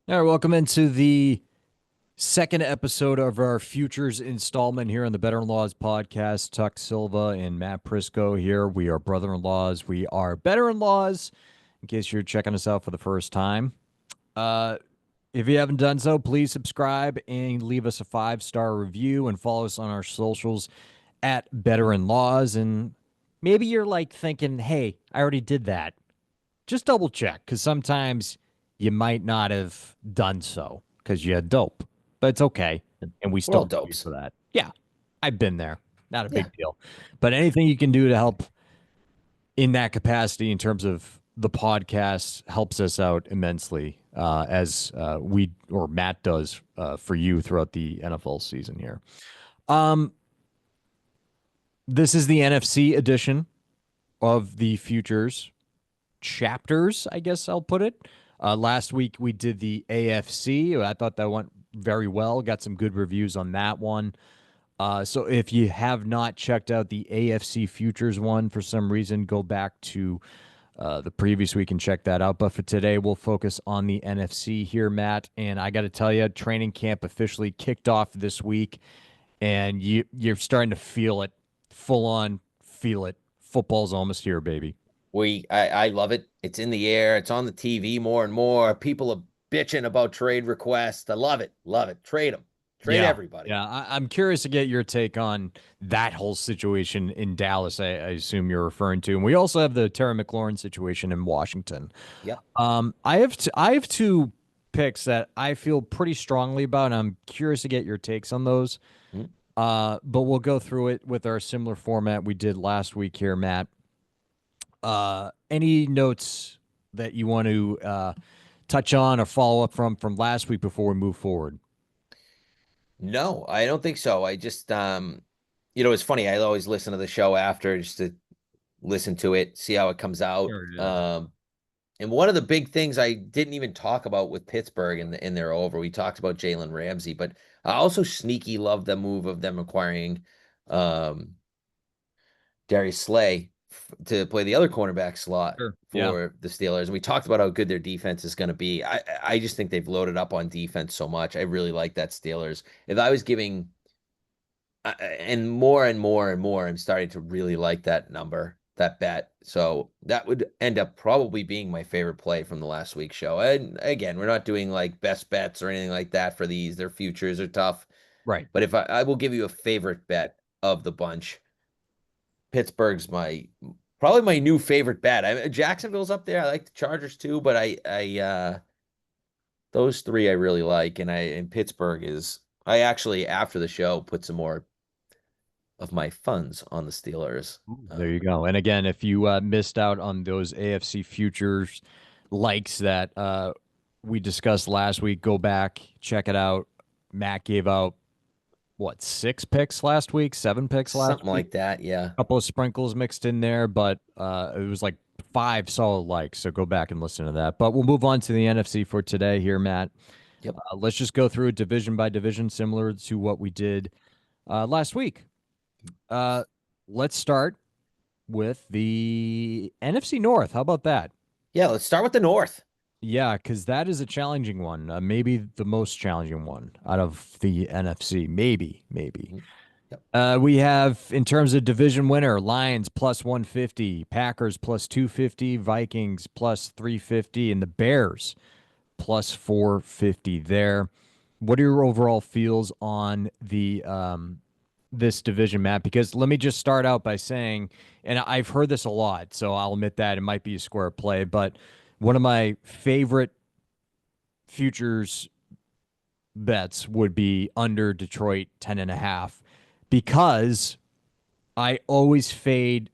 All right, welcome into the second episode of our futures installment here on the Better In-Laws podcast. Tuck Silva and Matt Prisco here. We are brother-in-laws. We are better-in-laws. In case you're checking us out for the first time, uh, if you haven't done so, please subscribe and leave us a 5-star review and follow us on our socials at Better In-Laws. And maybe you're like thinking, "Hey, I already did that." Just double check because sometimes you might not have done so because you had dope, but it's okay. And we We're all still love you dopes. for that. Yeah, I've been there. Not a Yeah. big deal. But anything you can do to help in that capacity in terms of the podcast helps us out immensely as we or Matt does for you throughout the NFL season here. Um, this is the NFC edition of the futures chapters, I guess I'll put it. Last week we did the AFC. I thought that went very well. Got some good reviews on that one. So if you have not checked out the AFC futures one for some reason, go back to the previous week and check that out. But for today, we'll focus on the NFC here, Matt. And I got to tell you, training camp officially kicked off this week, and you're starting to feel it, full on feel it. Football's almost here, baby. I love it. It's in the air. It's on the TV more and more. People are bitching about trade requests. I love it. Love it. Trade them. Trade Yeah. everybody. Yeah. I'm curious to get your take on that whole situation in Dallas, I assume you're referring to. And we also have the Terry McLaurin situation in Washington. Yep. I have two picks that I feel pretty strongly about, and I'm curious to get your takes on those. Mhm. But we'll go through it with our similar format we did last week here, Matt. Any notes that you want to touch on or follow up from last week before we move forward? No, I don't think so. I just it's funny. I always listen to the show after just to listen to it, see how it comes out. Sure, yeah. And one of the big things I didn't even talk about with Pittsburgh in their over, we talked about Jalen Ramsey, but I also sneaky love the move of them acquiring um Darius Slay to play the other cornerback slot Sure. Yeah. for the Steelers. And we talked about how good their defense is going to be. I just think they've loaded up on defense so much. I really like that Steelers. If I was giving and more and more and more, I'm starting to really like that number, that bet. So that would end up probably being my favorite play from the last week's show. And again, we're not doing like best bets or anything like that for these. Their futures are tough. Right. But if I will give you a favorite bet of the bunch. Pittsburgh's my probably my new favorite bet. Jacksonville's up there. I like the Chargers too, but I those three I really like, and Pittsburgh is. I actually after the show put some more of my funds on the Steelers. There you go. And again, if you missed out on those AFC futures likes that we discussed last week, go back, check it out. Matt gave out what, 6 picks last week, 7 picks last Something week. like that, yeah. A couple of sprinkles mixed in there, but it was like 5 solid likes. So go back and listen to that. But we'll move on to the NFC for today here, Matt. Yep. Let's just go through it division by division, similar to what we did last week. Uh, let's start with the NFC North. How about that? Yeah, let's start with the North. Yeah, because that is a challenging one. Maybe the most challenging one out of the NFC. Maybe, maybe. Mhm. Yep. We have, in terms of division winner, Lions plus 150, Packers plus 250, Vikings plus 350, and the Bears plus 450 there. What are your overall feels on the this division, Matt? Because let me just start out by saying, and I've heard this a lot, so I'll admit that it might be a square play, but one of my favorite futures bets would be under Detroit 10.5 because I always fade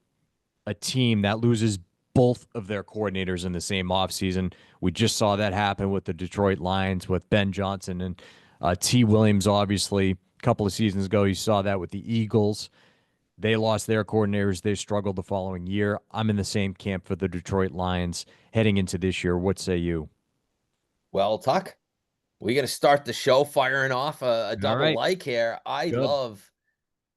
a team that loses both of their coordinators in the same offseason. We just saw that happen with the Detroit Lions with Ben Johnson and T. Williams, obviously. A couple of seasons ago, you saw that with the Eagles. They lost their coordinators. They struggled the following year. I'm in the same camp for the Detroit Lions heading into this year. What say you? Well, Tuck, we're gonna start the show firing off a All double right. like here. I Good. love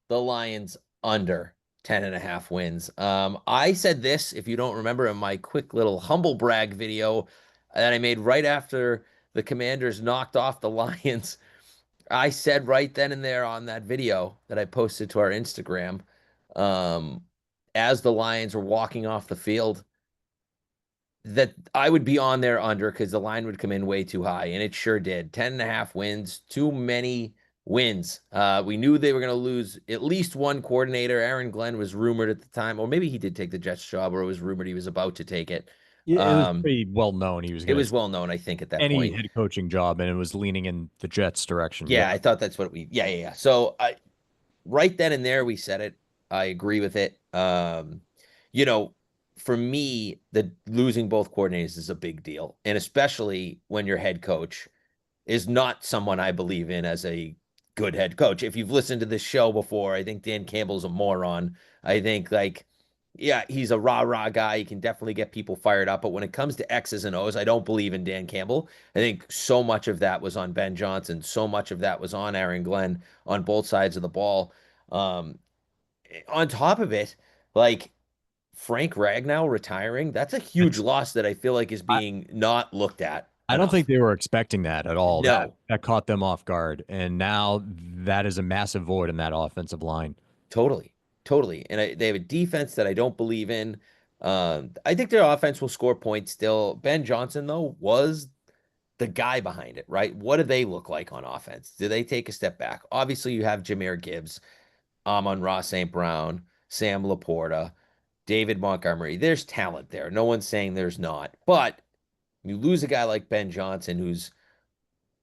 the Lions under 10.5 wins. I said this, if you don't remember, in my quick little humble brag video that I made right after the Commanders knocked off the Lions. I said right then and there on that video that I posted to our Instagram, um, as the Lions were walking off the field, that I would be on there under because the line would come in way too high, and it sure did. 10.5 wins, too many wins. We knew they were going to lose at least one coordinator. Aaron Glenn was rumored at the time, or maybe he did take the Jets job, or it was rumored he was about to take it. It was Um, pretty well known he was it going was to well known, I think, at that any point. head coaching job, and it was leaning in the Jets' direction. Yeah. Yeah, I thought that's what we. Yeah, yeah, yeah. So I right then and there we said it. I agree with it. You know, for me, the losing both coordinators is a big deal, and especially when your head coach is not someone I believe in as a good head coach. If you've listened to this show before, I think Dan Campbell's a moron. I think like yeah, he's a rah-rah guy. He can definitely get people fired up. But when it comes to X's and O's, I don't believe in Dan Campbell. I think so much of that was on Ben Johnson. So much of that was on Aaron Glenn on both sides of the ball. Um, on top of it, like Frank Ragnow retiring, that's a huge loss that I feel like is I, being not looked at I don't think enough. they were expecting that at all. That No, that caught them off guard, and now that is a massive void in that offensive line. totally, totally. And they have a defense that I don't believe in. I think their offense will score points still. Ben Johnson, though, was the guy behind it, right? What do they look like on offense? Do they take a step back? Obviously, you have Jameer Gibbs, Amon-Ra St. Brown, Sam Laporta, David Montgomery. There's talent there. No one's saying there's not. But you lose a guy like Ben Johnson, who's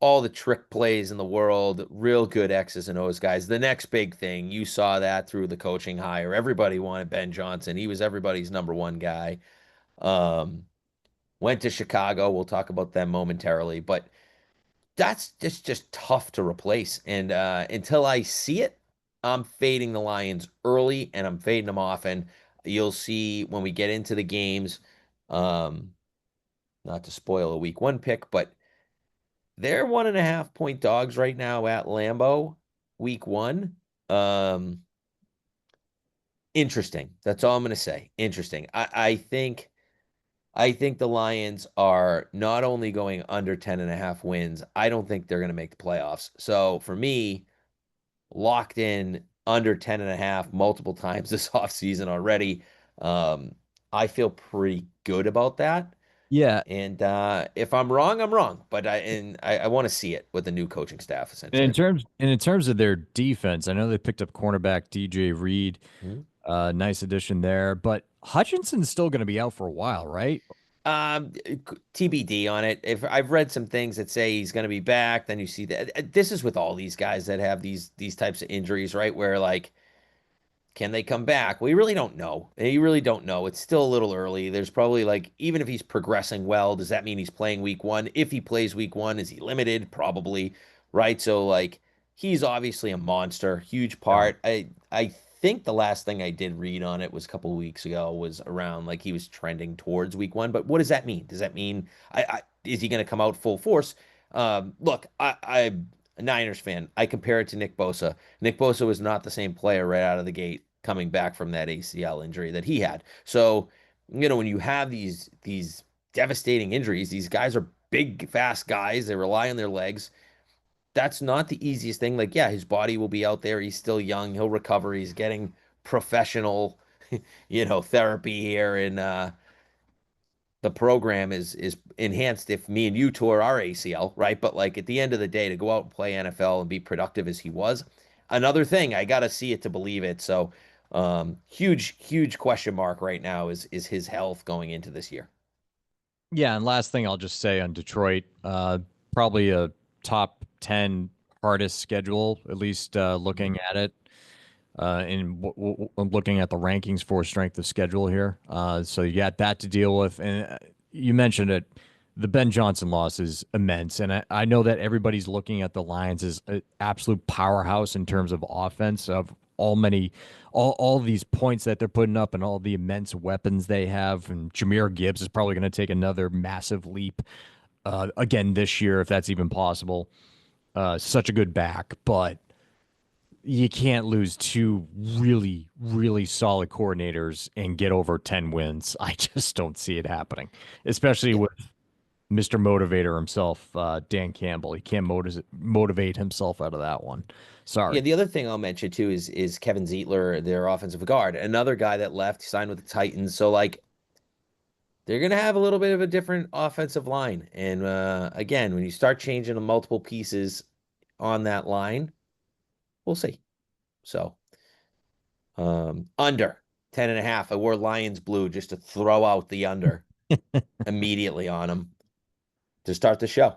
all the trick plays in the world, real good X's and O's guys. The next big thing, you saw that through the coaching hire. Everybody wanted Ben Johnson. He was everybody's number one guy. Um, went to Chicago. We'll talk about them momentarily, but that's just tough to replace. And until I see it, I'm fading the Lions early and I'm fading them often. You'll see when we get into the games, um, not to spoil a week one pick, but they're 1.5 point dogs right now at Lambeau, week one. Um, interesting. That's all I'm going to say. Interesting. I think the Lions are not only going under 10.5 wins, I don't think they're going to make the playoffs. So for me, locked in under 10.5 multiple times this offseason already. Um, I feel pretty good about that. Yeah, And if I'm wrong, I'm wrong. But I want to see it with the new coaching staff, and essentially. in terms of their defense, I know they picked up cornerback DJ Reed. Hmm? Nice addition there, but Hutchinson's still going to be out for a while, right? TBD on it. If I've read some things that say he's going to be back, then you see that this is with all these guys that have these types of injuries, right? Where like can they come back? We really don't know. You really don't know. It's still a little early. There's probably like, even if he's progressing well, does that mean he's playing week one? If he plays week one, is he limited? Probably, right? So like, he's obviously a monster, huge Yeah. part. I think the last thing I did read on it was a couple of weeks ago was around like he was trending towards week one. But what does that mean? Does that mean I is he going to come out full force? Look, I'm a Niners fan. I compare it to Nick Bosa. Nick Bosa was not the same player right out of the gate coming back from that ACL injury that he had. So, when you have these devastating injuries, these guys are big, fast guys. They rely on their legs. That's not the easiest thing. Like, yeah, his body will be out there. He's still young. He'll recover. He's getting professional, therapy here, and the program is enhanced if me and you tore our ACL, right? But like at the end of the day, to go out and play NFL and be productive as he was, another thing. I got to see it to believe it. So, huge question mark right now is his health going into this year. Yeah, and last thing I'll just say on Detroit, probably a top 10 hardest schedule, at least looking Mhm. at it. Looking at the rankings for strength of schedule here. So you got that to deal with. And you mentioned it. The Ben Johnson loss is immense. And I know that everybody's looking at the Lions as an absolute powerhouse in terms of offense, of all these points that they're putting up and all the immense weapons they have. And Jameer Gibbs is probably going to take another massive leap again this year, if that's even possible. Such a good back. But you can't lose two really, really solid coordinators and get over 10 wins. I just don't see it happening, especially Yeah. with Mr. Motivator himself, Dan Campbell. He can't motivate himself out of that one. Yeah, Sorry. the other thing I'll mention too is Kevin Zietler, their offensive guard, another guy that left, signed with the Titans. So like they're gonna have a little bit of a different offensive line. And again, when you start changing the multiple pieces on that line, we'll see. So under 10.5. I wore Lions blue just to throw out the under immediately on them to start the show.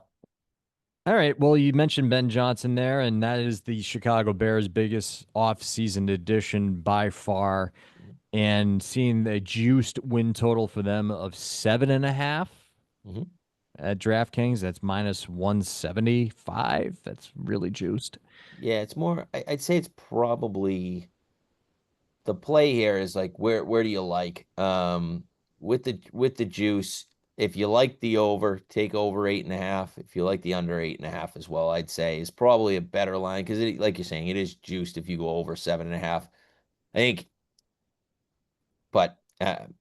All right. Well, you mentioned Ben Johnson there, and that is the Chicago Bears' biggest off-season addition by far. And seeing the juiced win total for them of 7.5 Mhm. at DraftKings, that's minus 175. That's really juiced. Yeah, it's more. I'd say it's probably the play here is like where do you like with the juice. If you like the over, take over 8.5. If you like the under 8.5 as well, I'd say is probably a better line because it, like you're saying, it is juiced if you go over 7.5. I think, but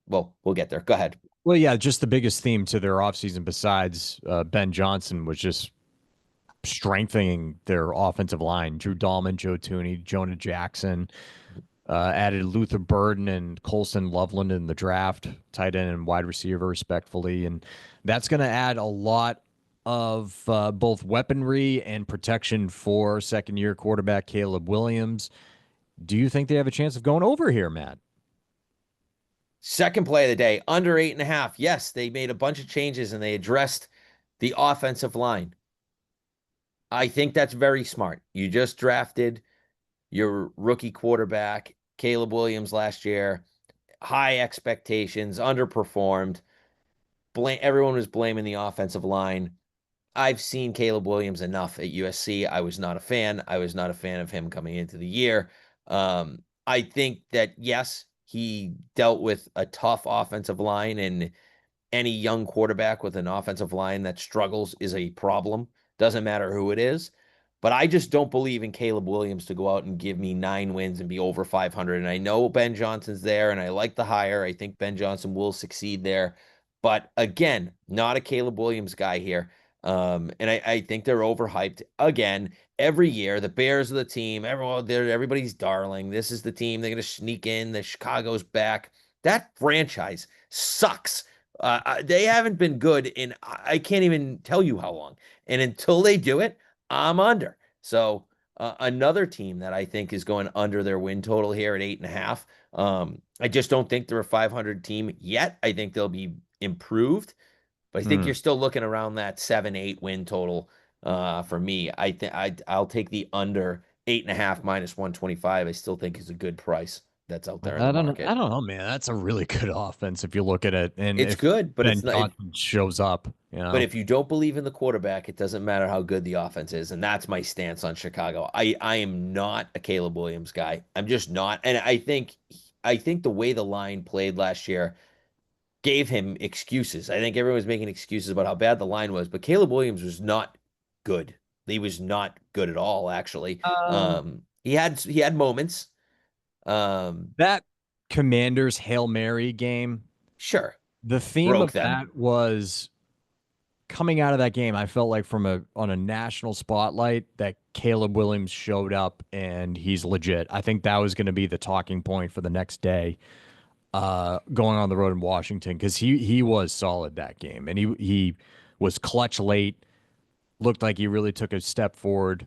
well, we'll get there. Go ahead. Well, yeah, just the biggest theme to their offseason besides Ben Johnson was just strengthening their offensive line. Drew Dahlman, Joe Tooney, Jonah Jackson, added Luther Burden and Colson Loveland in the draft, tight end and wide receiver, respectfully. And that's going to add a lot of both weaponry and protection for second year quarterback Caleb Williams. Do you think they have a chance of going over here, Matt? Second play of the day, under 8.5. Yes, they made a bunch of changes and they addressed the offensive line. I think that's very smart. You just drafted your rookie quarterback, Caleb Williams, last year. High expectations, underperformed. Everyone was blaming the offensive line. I've seen Caleb Williams enough at USC. I was not a fan. I was not a fan of him coming into the year. I think that, yes, he dealt with a tough offensive line, and any young quarterback with an offensive line that struggles is a problem. Doesn't matter who it is. But I just don't believe in Caleb Williams to go out and give me 9 wins and be over 500. And I know Ben Johnson's there, and I like the hire. I think Ben Johnson will succeed there. But again, not a Caleb Williams guy here. And I think they're overhyped again. Every year, the Bears are the team. Everybody's darling. This is the team. They're going to sneak in. The Chicago's back. That franchise sucks. They haven't been good in I can't even tell you how long. And until they do it, I'm under. So another team that I think is going under their win total here at 8.5. I just don't think they're a 500 team yet. I think they'll be improved, but I think Hmm. you're still looking around that 7-8 win total. For me, I think I'll take the under 8.5 minus 125. I still think is a good price that's out there in the I market. don't know, man. That's a really good offense if you look at it. And It's if good, but Ben it's not. Johnson shows up, you But know. if you don't believe in the quarterback, it doesn't matter how good the offense is. And that's my stance on Chicago. I am not a Caleb Williams guy. I'm just not. And I think the way the line played last year gave him excuses. I think everyone was making excuses about how bad the line was, but Caleb Williams was not good. He was not good at all, actually. Uh, He had moments. Um, that Commanders Hail Mary game, sure, the theme broke of them. that was coming out of that game. I felt like from a on a national spotlight that Caleb Williams showed up and he's legit. I think that was going to be the talking point for the next day, going on the road in Washington because he was solid that game and he was clutch late. Looked like he really took a step forward.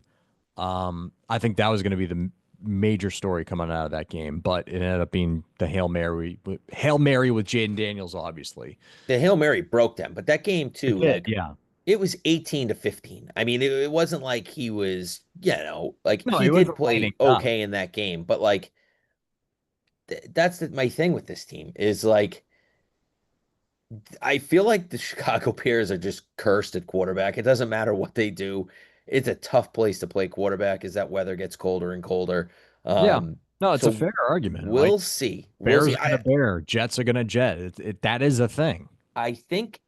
I think that was going to be the major story coming out of that game, but it ended up being the Hail Mary with Jaden Daniels, obviously. The Hail Mary broke them, but that game It too, did, like yeah. it was 18-15. I mean, it wasn't like he was, like No, he he did wasn't lighting play it up. okay in that game, but like that's my thing with this team is like I feel like the Chicago Bears are just cursed at quarterback. It doesn't matter what they do. It's a tough place to play quarterback as that weather gets colder and colder. Yeah. Um, No, it's a so fair argument. Like we'll see. We'll Bears see. are going to bear, Jets are going to jet. That is a thing. I think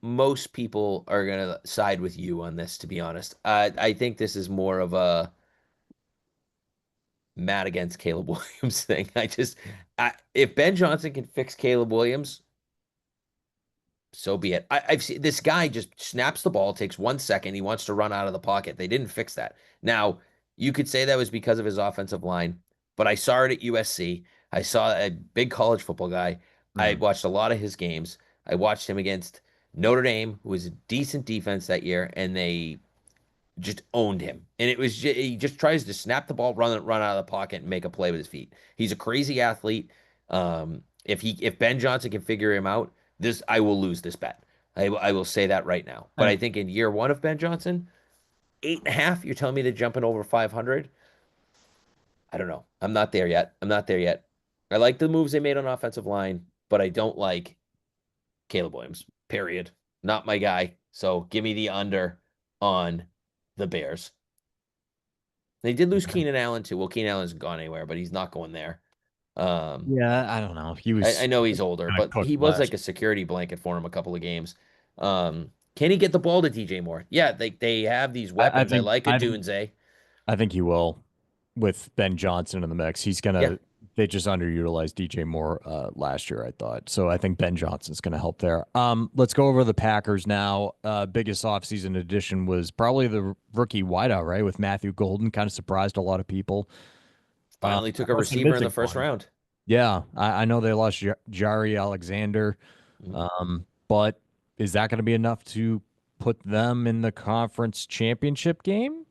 most people are gonna side with you on this, to be honest. I think this is more of a Matt against Caleb Williams thing. If Ben Johnson can fix Caleb Williams, so be it. I've seen this guy just snaps the ball, takes 1 second, he wants to run out of the pocket. They didn't fix that. Now, you could say that was because of his offensive line, but I saw it at USC. I saw a big college football guy. I Mm. watched a lot of his games. I watched him against Notre Dame, who was a decent defense that year, and they just owned him. And he just tries to snap the ball, run out of the pocket, and make a play with his feet. He's a crazy athlete. If Ben Johnson can figure him out, this I will lose this bet. I will say that right now. But I And think in year one of Ben Johnson, 8.5, you're telling me they're jumping over 500? I don't know. I'm not there yet. I'm not there yet. I like the moves they made on offensive line, but I don't like Caleb Williams. Period. Not my guy. So give me the under on the Bears. They did lose Keenan Allen too. Well, Keenan Allen's gone anywhere, but he's not going there. Um, yeah, I don't know. He I was know he's older, kind of but cooked he was last. like a security blanket for him a couple of games. Can he get the ball to DJ Moore? Yeah, they have these I weapons. I think like a Dunze. I think he will with Ben Johnson in the mix. He's Yeah, gonna. They just underutilized DJ Moore last year, I thought. So I think Ben Johnson's going to help there. Let's go over the Packers now. Biggest offseason addition was probably the rookie wideout, right? With Matthew Golden, kind of surprised a lot of people. finally I took a wasn't receiver in the convincing first one. round. Yeah, I know they lost Jari Alexander, Mhm. but is that going to be enough to put them in the conference championship game?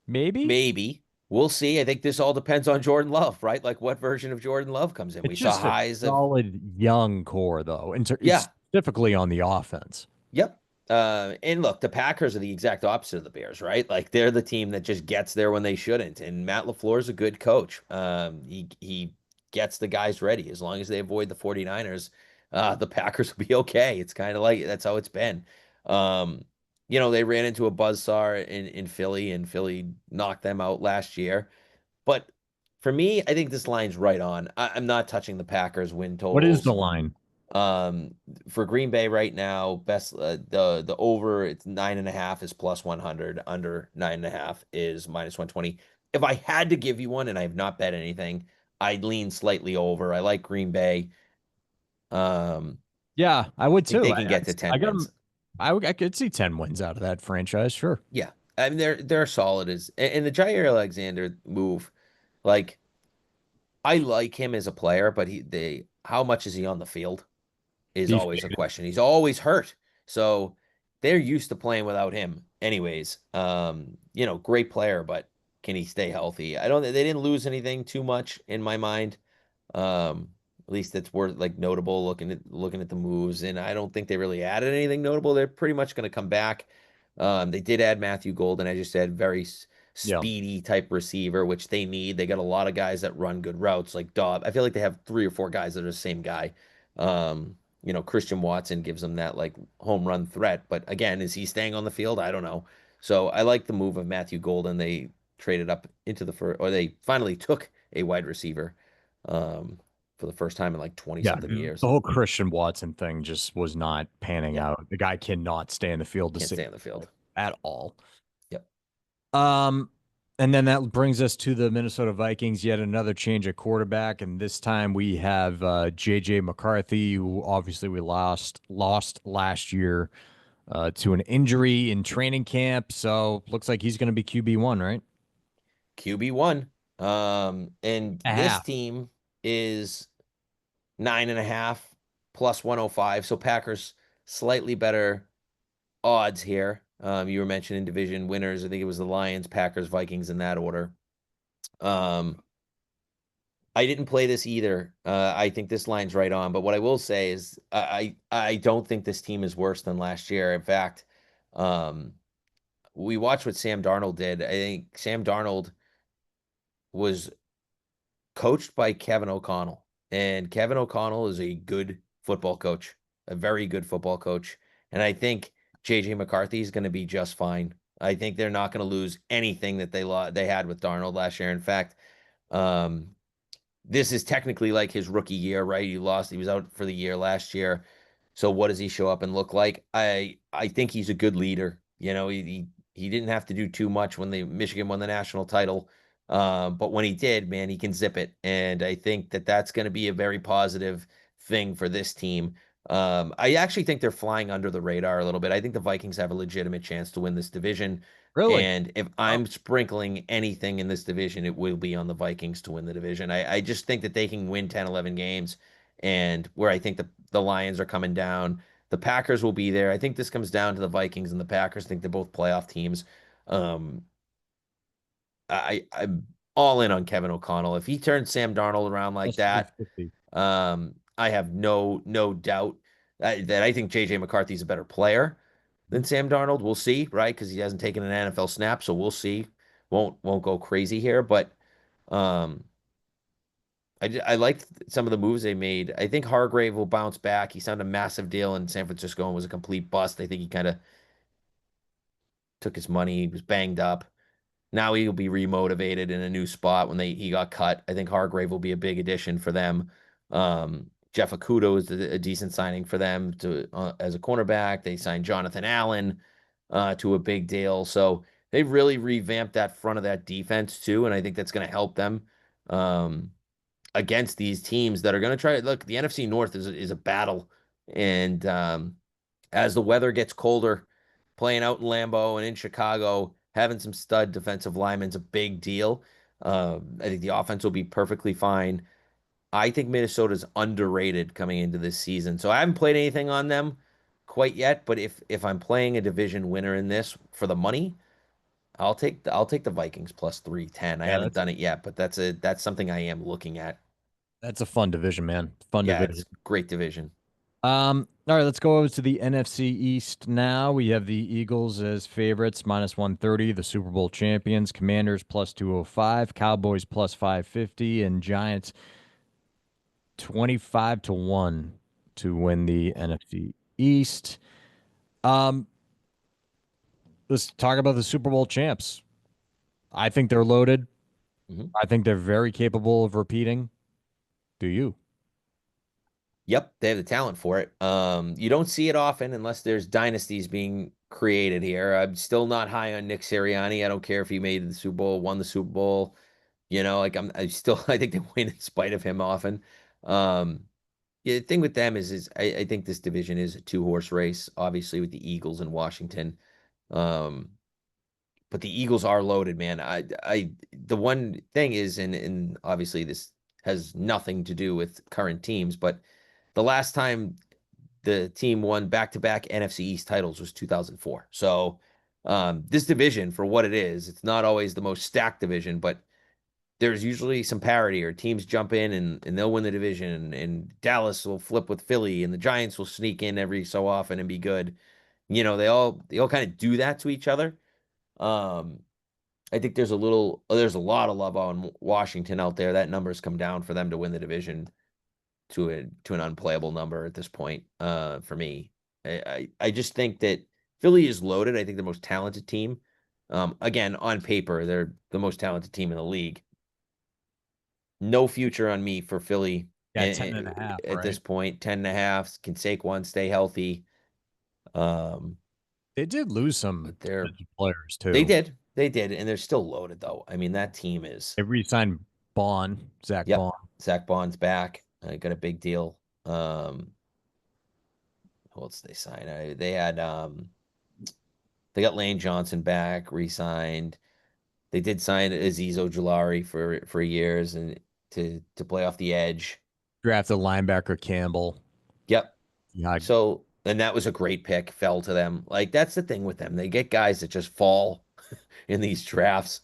Maybe. Maybe. We'll see. I think this all depends on Jordan Love, right? Like what version of Jordan Love comes in. We It's saw just a highs of, solid young core, though, and yeah, specifically on the offense. yep. And look, the Packers are the exact opposite of the Bears, right? Like they're the team that just gets there when they shouldn't. And Matt LaFleur is a good coach. He gets the guys ready. As long as they avoid the 49ers, the Packers will be okay. It's kind of like that's how it's been. Um, they ran into a buzzsaw in Philly, and Philly knocked them out last year. But for me, I think this line's right on. I'm not touching the Packers win What is the totals. line? Um, for Green Bay right now, best the over it's 9.5 is plus 100, under 9.5 is minus 120. If I had to give you one, and I have not bet anything, I'd lean slightly over. I like Green Bay. Um, Yeah, I would I think too. they can get to I 10 got them. wins. I could see 10 wins out of that franchise. Sure. Yeah, I mean they're solid as and the Jair Alexander move, like I like him as a player, but how much is he on the field? Is He's always a muted. question. He's always hurt. So they're used to playing without him anyways. Great player, but can he stay healthy? I don't they didn't lose anything too much in my mind. At least it's worth like notable looking at the moves, and I don't think they really added anything notable. They're pretty much going to come back. They did add Matthew Golden, as you said, very Yeah. speedy type receiver, which they need. They got a lot of guys that run good routes, like Dobb. I feel like they have three or four guys that are the same guy. Christian Watson gives them that like home run threat, but again, is he staying on the field? I don't know. So I like the move of Matthew Golden. They traded up into the first, or they finally took a wide receiver. Um, for the first time in like 20 Yeah. something The years. whole Christian Watson thing just was not panning Yeah, out. The guy cannot stay in the field to can't save stay on the field. at all. Yep. Um, and then that brings us to the Minnesota Vikings, yet another change at quarterback. And this time we have JJ McCarthy, who obviously we lost last year to an injury in training camp. So looks like he's going to be QB1, right? QB1. And A this half. team is 9.5 plus 105. So Packers slightly better odds here. You were mentioning division winners. I think it was the Lions, Packers, Vikings in that order. Um, I didn't play this either. I think this line's right on. But what I will say is I don't think this team is worse than last year. In fact, um, we watched what Sam Darnold did. I think Sam Darnold was coached by Kevin O'Connell, and Kevin O'Connell is a good football coach, a very good football coach. And I think JJ McCarthy is going to be just fine. I think they're not going to lose anything that they had with Darnold last year. In fact, um, this is technically like his rookie year, right? He was out for the year last year. So what does he show up and look like? I think he's a good leader. He didn't have to do too much when the Michigan won the national title. But when he did, man, he can zip it. And I think that that's going to be a very positive thing for this team. I actually think they're flying under the radar a little bit. I think the Vikings have a legitimate chance to win this division. Really? And if Oh, I'm sprinkling anything in this division, it will be on the Vikings to win the division. I just think that they can win 10, 11 games. And where I think the Lions are coming down, the Packers will be there. I think this comes down to the Vikings and the Packers. I think they're both playoff teams. Um, I'm all in on Kevin O'Connell. If he turns Sam Darnold around like plus that, 350. I have no doubt that I think JJ McCarthy's a better player than Mhm. Sam Darnold. We'll see, right? Because he hasn't taken an NFL snap, so we'll see. Won't go crazy here, but um, I liked some of the moves they made. I think Hargrave will bounce back. He signed a massive deal in San Francisco and was a complete bust. I think he kind of took his money. He was banged up. Now he'll be remotivated in a new spot when he got cut. I think Hargrave will be a big addition for them. Jeff Okudo is a decent signing for them to as a cornerback. They signed Jonathan Allen to a big deal, so they really revamped that front of that defense too, and I think that's going to help them um, against these teams that are going to try. Look, the NFC North is a battle, and as the weather gets colder, playing out in Lambeau and in Chicago, having some stud defensive linemen's a big deal. I think the offense will be perfectly fine. I think Minnesota's underrated coming into this season. So I haven't played anything on them quite yet, but if I'm playing a division winner in this for the money, I'll take the Vikings plus 310. I Yeah, haven't done it yet, but that's something I am looking at. that's a fun division, man. Fun Yeah, division. it's great division. All right, let's go over to the NFC East now. We have the Eagles as favorites, minus 130, the Super Bowl champions, Commanders plus 205, Cowboys plus 550, and Giants 25 to 1 to win the NFC East. Um, let's talk about the Super Bowl champs. I think they're loaded. Mhm. I think they're very capable of repeating. Do you? Yep, they have the talent for it. You don't see it often unless there's dynasties being created here. I'm still not high on Nick Sirianni. I don't care if he made the Super Bowl, won the Super Bowl. Like I still I think they win in spite of him often. Um, yeah, the thing with them is I think this division is a two-horse race, obviously with the Eagles and Washington. Um, but the Eagles are loaded, man. The one thing is, and obviously this has nothing to do with current teams, but the last time the team won back-to-back NFC East titles was 2004. So this division, for what it is, it's not always the most stacked division, but there's usually some parity or teams jump in and they'll win the division and Dallas will flip with Philly and the Giants will sneak in every so often and be good. They all kind of do that to each other. Um, I think there's a lot of love on Washington out there. That number's come down for them to win the division to an unplayable number at this point. For me, I just think that Philly is loaded. I think the most talented team. Again, on paper, they're the most talented team in the league. No future on me for Philly Yeah, 10 and a half, at right? this point. 10 and a half. Can Saquon stay healthy? Um, They did lose some but they're defensive players they too. did. They did, and they're still loaded though. I mean, that team is They re-signed Zach yep. Bond. Zach Bond's back. Got a big deal. Who else did they sign? They got Lane Johnson back, re-signed. They did sign Azeez Ojulari for years and to play off the edge. Drafted linebacker Campbell. Yep. Yeah, So, and that was a great pick, fell to them. Like, that's the thing with them. They get guys that just fall in these drafts.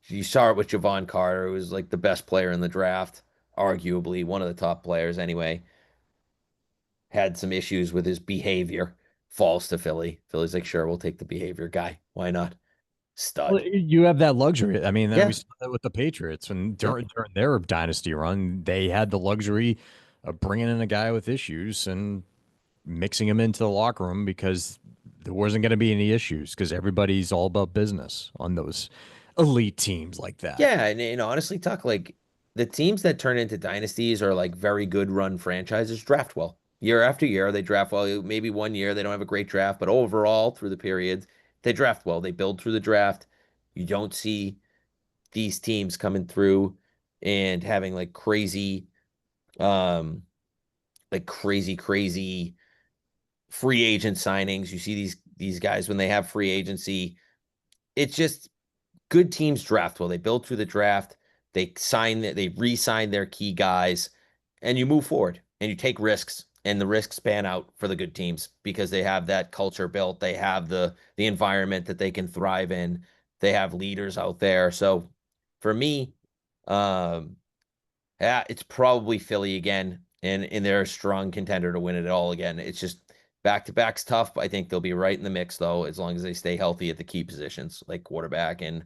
You saw it with Javon Carter, who was like the best player in the draft, arguably one of the top players anyway. Had some issues with his behavior, falls to Philly. Philly's like, sure, we'll take the behavior guy. Why not? well, Stud. you have that luxury. I mean, we Yeah. saw that with the Patriots, and Yep. during their dynasty run, they had the luxury of bringing in a guy with issues and mixing him into the locker room because there wasn't going to be any issues because everybody's all about business on those elite teams like that. Yeah, and honestly, Tuck, like the teams that turn into dynasties are like very good run franchises draft well. Year after year, they draft well. Maybe one year they don't have a great draft, but overall, through the periods, they draft well. They build through the draft. You don't see these teams coming through and having like crazy um like crazy free agent signings. You see these guys when they have free agency. It's just good teams draft well. They build through the draft. They re-sign their key guys, and you move forward and you take risks. And the risks pan out for the good teams because they have that culture built. They have the environment that they can thrive in. They have leaders out there. So for me, um, yeah, it's probably Philly again, and they're a strong contender to win it all again. It's just back to back's tough, but I think they'll be right in the mix though, as long as they stay healthy at the key positions, like quarterback and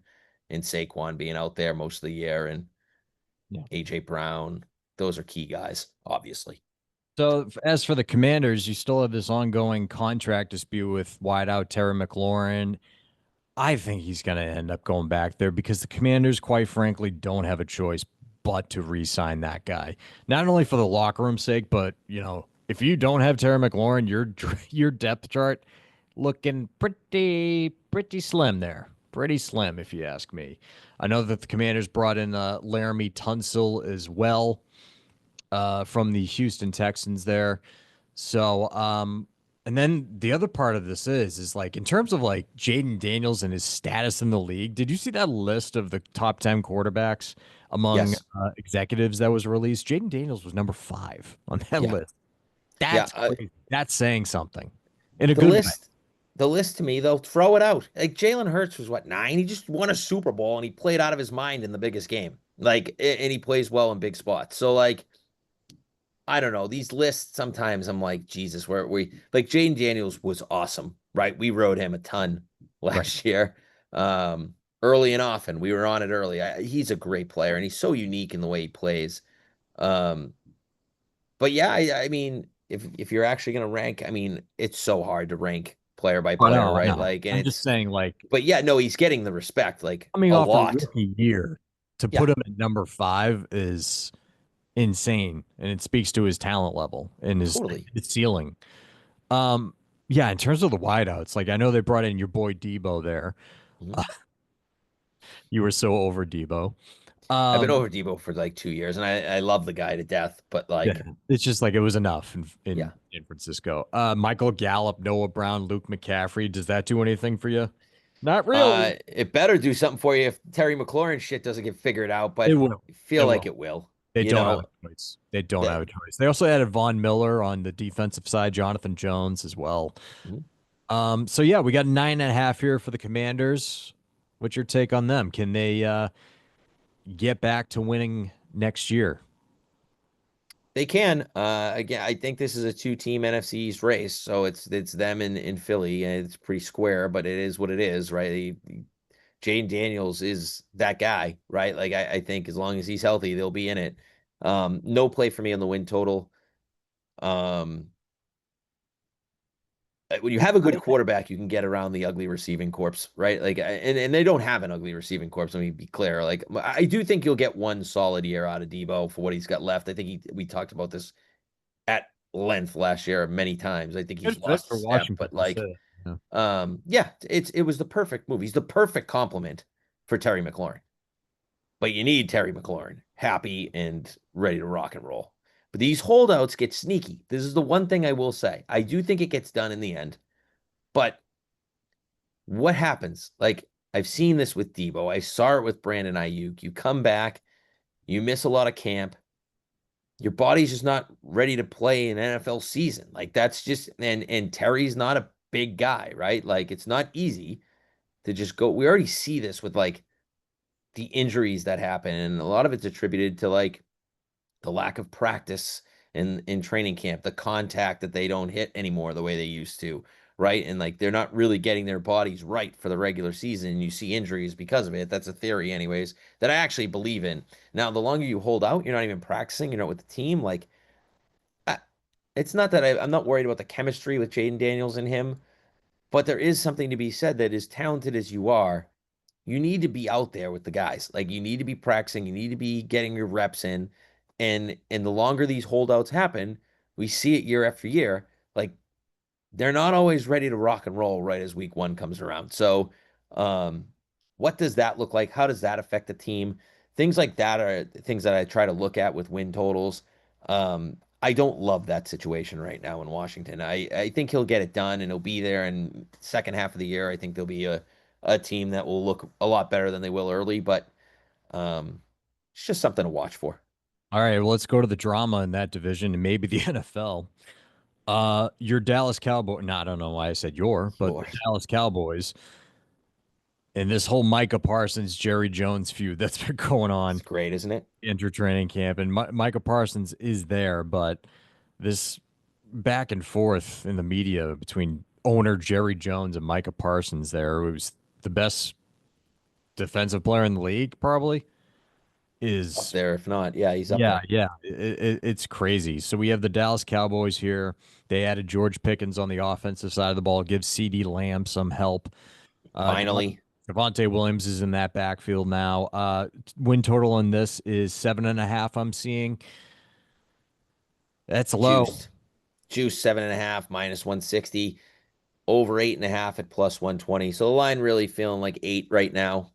Saquon being out there most of the year, and Yeah. AJ Brown. Those are key guys, obviously. So as for the Commanders, you still have this ongoing contract dispute with wideout Terry McLaurin. I think he's going to end up going back there because the Commanders, quite frankly, don't have a choice but to re-sign that guy. Not only for the locker room's sake, but if you don't have Terry McLaurin, your depth chart looking pretty slim there. Pretty slim, if you ask me. I know that the Commanders brought in Laramie Tunsil as well from the Houston Texans there. So, and then the other part of this is like in terms of like Jaden Daniels and his status in the league. Did you see that list of the top 10 quarterbacks among Yes. executives that was released? Jaden Daniels was number 5 on that Yeah. list. Yeah. That's crazy. That's saying something in a The good way. list, the list to me, they'll throw it out. Like Jalen Hurts was what, 9? He just won a Super Bowl and he played out of his mind in the biggest game. Like, and he plays well in big spots. So like I don't know. These lists sometimes I'm like, Jesus, where we like Jane Daniels was awesome, right? We rode him a ton Right. last year. Early and often. We were on it early. He's a great player and he's so unique in the way he plays. Um, but yeah, I mean, if you're actually gonna rank, I mean, it's so hard to rank player by I player, know, I right? know. Like, and I'm just it's saying, like, but yeah, no, he's getting the respect, like coming a off a lot. rookie year to Yeah, put him at number 5 is insane, and it speaks to his talent level and totally. his ceiling. Um, yeah, in terms of the wideouts, like I know they brought in your boy Debo there. Mhm. Uh, you were so over Debo. I've been Um, over Debo for like 2 years, and I love the guy to death, but yeah, like, it's just like it was enough in yeah. San Francisco. Michael Gallup, Noah Brown, Luke McCaffrey. Does that do anything for you? Not really. It better do something for you if Terry McLaurin shit doesn't get figured out, It but will. I It feel like will. it will. They You don't have know, a choice. They don't have that a choice. They also added Von Miller on the defensive side, Jonathan Jones as well. Mhm. So yeah, we got 9.5 here for the Commanders. What's your take on them? Can they get back to winning next year? They can. Again, I think this is a two-team NFC East race, so it's them in Philly, and it's pretty square, but it is what it is, right? Jane Daniels is that guy, right? Like I think as long as he's healthy, they'll be in it. No play for me on the win total. Um, when you have a good quarterback, you can get around the ugly receiving corpse, right? Like, and they don't have an ugly receiving corpse. Let me be clear. Like, I do think you'll get one solid year out of Debo for what he's got left. I think we talked about this at length last year many times. I think he's Good fit lost a for step, Washington. but I'll say like, that. Yeah. yeah, it was the perfect move. He's the perfect complement for Terry McLaurin. But you need Terry McLaurin happy and ready to rock and roll. But these holdouts get sneaky. This is the one thing I will say. I do think it gets done in the end. But what happens? Like I've seen this with Debo. I saw it with Brandon Ayuk. You come back, you miss a lot of camp. Your body's just not ready to play an NFL season. Like that's just and Terry's not a big guy, right? Like it's not easy to just go. We already see this with like the injuries that happen, and a lot of it's attributed to like the lack of practice in training camp, the contact that they don't hit anymore the way they used to, right? And like they're not really getting their bodies right for the regular season. And you see injuries because of it. That's a theory, anyways, that I actually believe in. Now, the longer you hold out, you're not even practicing, you're not with the team. Like, I, it's not that I'm not worried about the chemistry with Jaden Daniels and him, but there is something to be said that as talented as you are, you need to be out there with the guys. Like you need to be practicing, you need to be getting your reps in. And the longer these holdouts happen, we see it year after year. Like they're not always ready to rock and roll right as week one comes around. So um what does that look like? How does that affect the team? Things like that are things that I try to look at with win totals. I don't love that situation right now in Washington. I think he'll get it done and he'll be there in second half of the year. I think there'll be a team that will look a lot better than they will early, but um, it's just something to watch for. All right, well, let's go to the drama in that division and maybe the NFL. Your Dallas Cowboy. No, I don't know why I said your, but the Yours. Dallas Cowboys and this whole Micah Parsons, Jerry Jones feud that's been going It's on great, isn't it? inter training camp. And Micah Parsons is there, but this back and forth in the media between owner Jerry Jones and Micah Parsons there, who's the best defensive player in the league, probably, Up is there, if not, yeah, he's up yeah, there. yeah. It's crazy. So we have the Dallas Cowboys here. They added George Pickens on the offensive side of the ball, give CD Lamb some help. Finally, Javonte Williams is in that backfield now. Win total on this is 7.5. I'm seeing that's low. juiced. Juice 7.5 minus 160, over 8.5 at plus 120. So the line really feeling like 8 right now.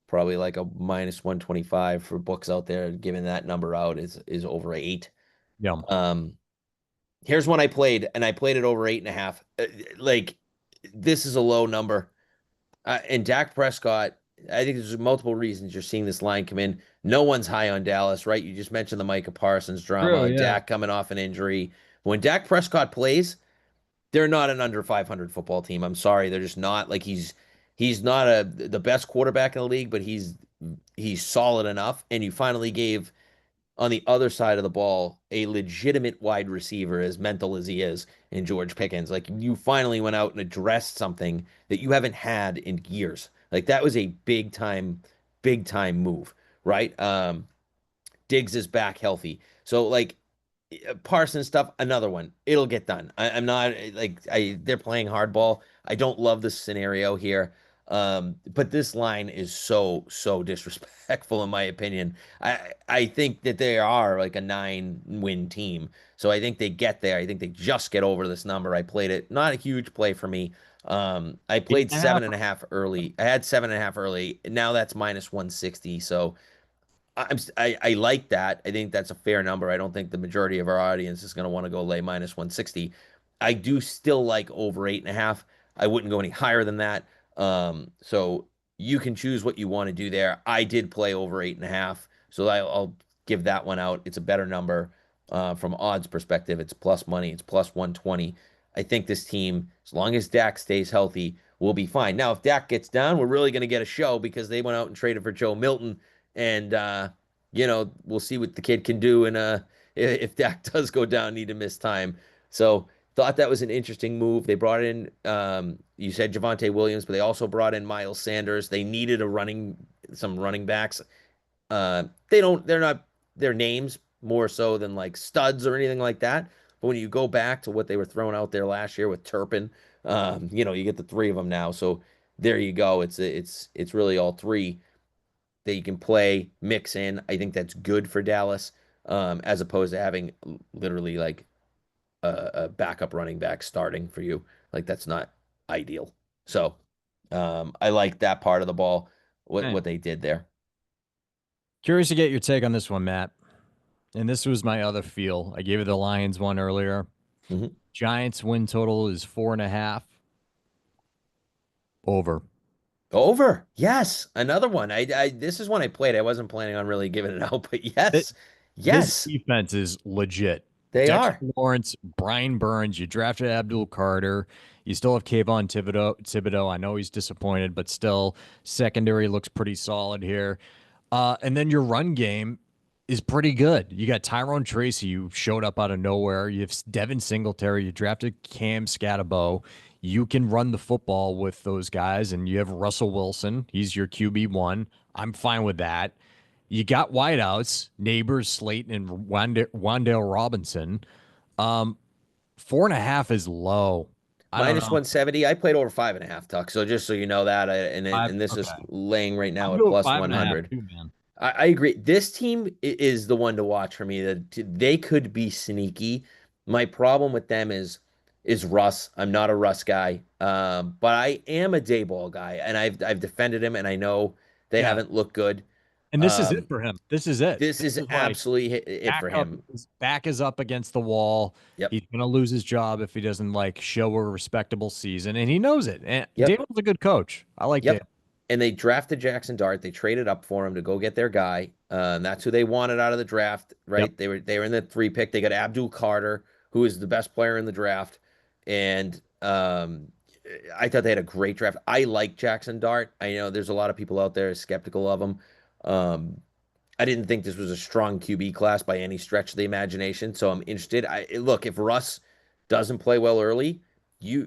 Probably like a minus 125 for books out there, giving that number out is over 8. Yeah, Um, Here's one I played, and I played it over 8.5. Like, this is a low number. And Dak Prescott, I think there's multiple reasons you're seeing this line come in. No one's high on Dallas, right? You just mentioned the Micah Parsons true. drama, Yeah. Dak coming off an injury. When Dak Prescott plays, they're not an under 500 football team. I'm sorry, they're just not. Like he's not the best quarterback in the league, but he's solid enough. And you finally gave on the other side of the ball a legitimate wide receiver, as mental as he is, in George Pickens. Like you finally went out and addressed something that you haven't had in years. Like that was a big time move, right? Diggs is back healthy. So like Parsons stuff, another one. It'll get done. I'm not like they're playing hardball. I don't love this scenario here. But this line is so disrespectful in my opinion. I think that they are like a 9-win team. So I think they get there. I think they just get over this number. I played it. Not a huge play for me. I Eight played and a seven half. and a half early. I had 7.5 early. Now that's minus 160. So I like that. I think that's a fair number. I don't think the majority of our audience is going to want to go lay minus 160. I do still like over 8.5. I wouldn't go any higher than that. So you can choose what you want to do there. I did play over 8.5, so I'll give that one out. It's a better number from odds perspective. It's plus money. It's plus 120. I think this team, as long as Dak stays healthy, will be fine. Now, if Dak gets down, we're really going to get a show because they went out and traded for Joe Milton and we'll see what the kid can do. And if Dak does go down, need to miss time. So thought that was an interesting move. They brought in, you said Javonte Williams, but they also brought in Miles Sanders. They needed some running backs. They're not their names more so than like studs or anything like that. But when you go back to what they were throwing out there last year with Turpin, you get the three of them now. So there you go. It's really all three that you can play, mix in. I think that's good for Dallas, as opposed to having literally like a backup running back starting for you. Like that's not ideal. So I like that part of the ball, Hey, what they did there. curious to get your take on this one, Matt. And this was my other feel. I gave you the Lions one earlier. Mhm. Giants win total is 4.5 over. Over. Yes. Another one. This is one I played. I wasn't planning on really giving it out, but Th- yes. This Yes, defense is legit. they Dexter are. Lawrence, Brian Burns, you drafted Abdul Carter. You still have Kayvon Thibodeau. I know he's disappointed, but still, secondary looks pretty solid here. And then your run game is pretty good. You got Tyrone Tracy, who showed up out of nowhere. You have Devin Singletary. You drafted Cam Scatterbo. You can run the football with those guys, and you have Russell Wilson. He's your QB1. I'm fine with that. You got wideouts, Neighbors, Slayton, and Wandale Robinson. Um, 4.5 is low. I don't Minus know. 170. I played over 5.5, Tuck. So just so you know that, Five. and this is Okay. laying right now I'd at go plus 5.5 100. too, man. I agree. This team is the one to watch for me. That they could be sneaky. My problem with them is Russ. I'm not a Russ guy, but I am a Dayball guy, and I've defended him, and I know they Yeah. haven't looked good. And this is it for him. This is it. This This is is like absolutely it back for up. him. His back is up against the wall. Yep. He's gonna lose his job if he doesn't like show a respectable season, and he knows it. And Yep. Dable's a good coach. I like Dable. Yep. And they drafted Jackson Dart. They traded up for him to go get their guy. And that's who they wanted out of the draft, Yep. right? They were in the 3 pick. They got Abdul Carter, who is the best player in the draft. And I thought they had a great draft. I like Jackson Dart. I know there's a lot of people out there skeptical of him. Um, I didn't think this was a strong QB class by any stretch of the imagination. So I'm interested. Look, if Russ doesn't play well early,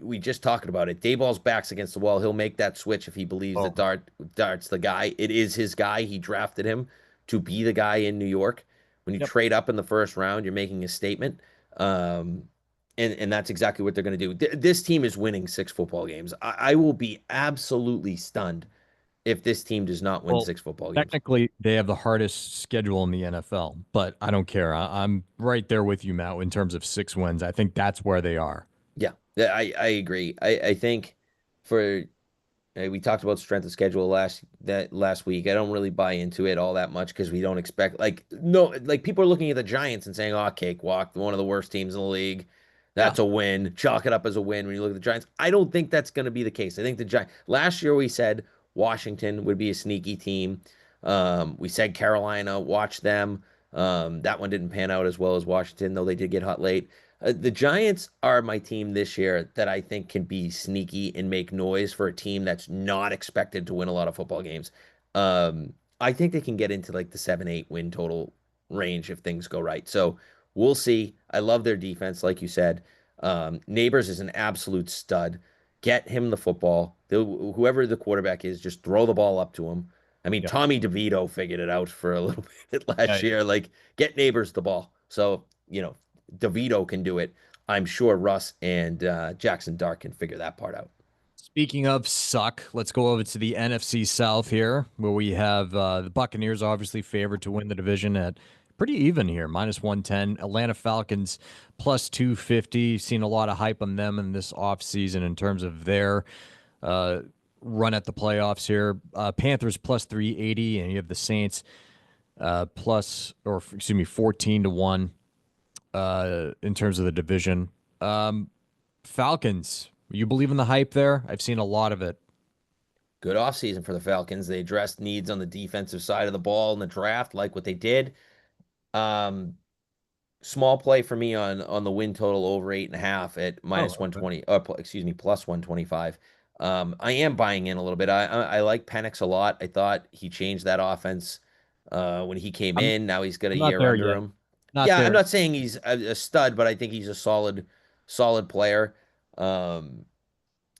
we just talking about it. Dayball's back's against the wall. He'll make that switch if he believes that Oh, Dart's the guy. It is his guy. He drafted him to be the guy in New York. When you yep. trade up in the first round, you're making a statement. Um, and that's exactly what they're going to do. This team is winning 6 football games. I will be absolutely stunned if this team does not win Well, 6 football games. technically, they have the hardest schedule in the NFL, but I don't care. I'm right there with you, Matt, in terms of 6 wins. I think that's where they are. Yeah, I agree. I think for we talked about strength of schedule last week. I don't really buy into it all that much because we don't expect like no like people are looking at the Giants and saying, "Oh, cakewalk, one of the worst teams in the league. Yeah. That's a win. Chalk it up as a win." When you look at the Giants, I don't think that's going to be the case. I think the Giants last year we said Washington would be a sneaky team. We said Carolina, watch them. That one didn't pan out as well as Washington, though they did get hot late. The Giants are my team this year that I think can be sneaky and make noise for a team that's not expected to win a lot of football games. I think they can get into like the 7-8 win total range if things go right. So we'll see. I love their defense, like you said. Neighbors is an absolute stud. Get him the football. Whoever the quarterback is, just throw the ball up to him. I mean, Yeah. Tommy DeVito figured it out for a little bit Yeah. last year. Like, get Neighbors the ball. So, DeVito can do it. I'm sure Russ and Jackson Dart can figure that part out. Speaking of suck, let's go over to the NFC South here, where we have the Buccaneers obviously favored to win the division at pretty even here, -110. Atlanta Falcons +250. Seen a lot of hype on them in this offseason in terms of their uh, run at the playoffs here. Panthers +380, and you have the Saints excuse me, 14-1 in terms of the division. Falcons, you believe in the hype there? I've seen a lot of it. Good offseason for the Falcons. They addressed needs on the defensive side of the ball in the draft, like what they did. Um, Small play for me on the win total over 8.5 at Oh, minus okay. 120. Excuse me, plus 125. I am buying in a little bit. I like Penix a lot. I thought he changed that offense when he came I'm in. Now he's got a I'm not year there under yet. him. Not Yeah, I'm there. not saying he's a stud, but I think he's a solid player. Um,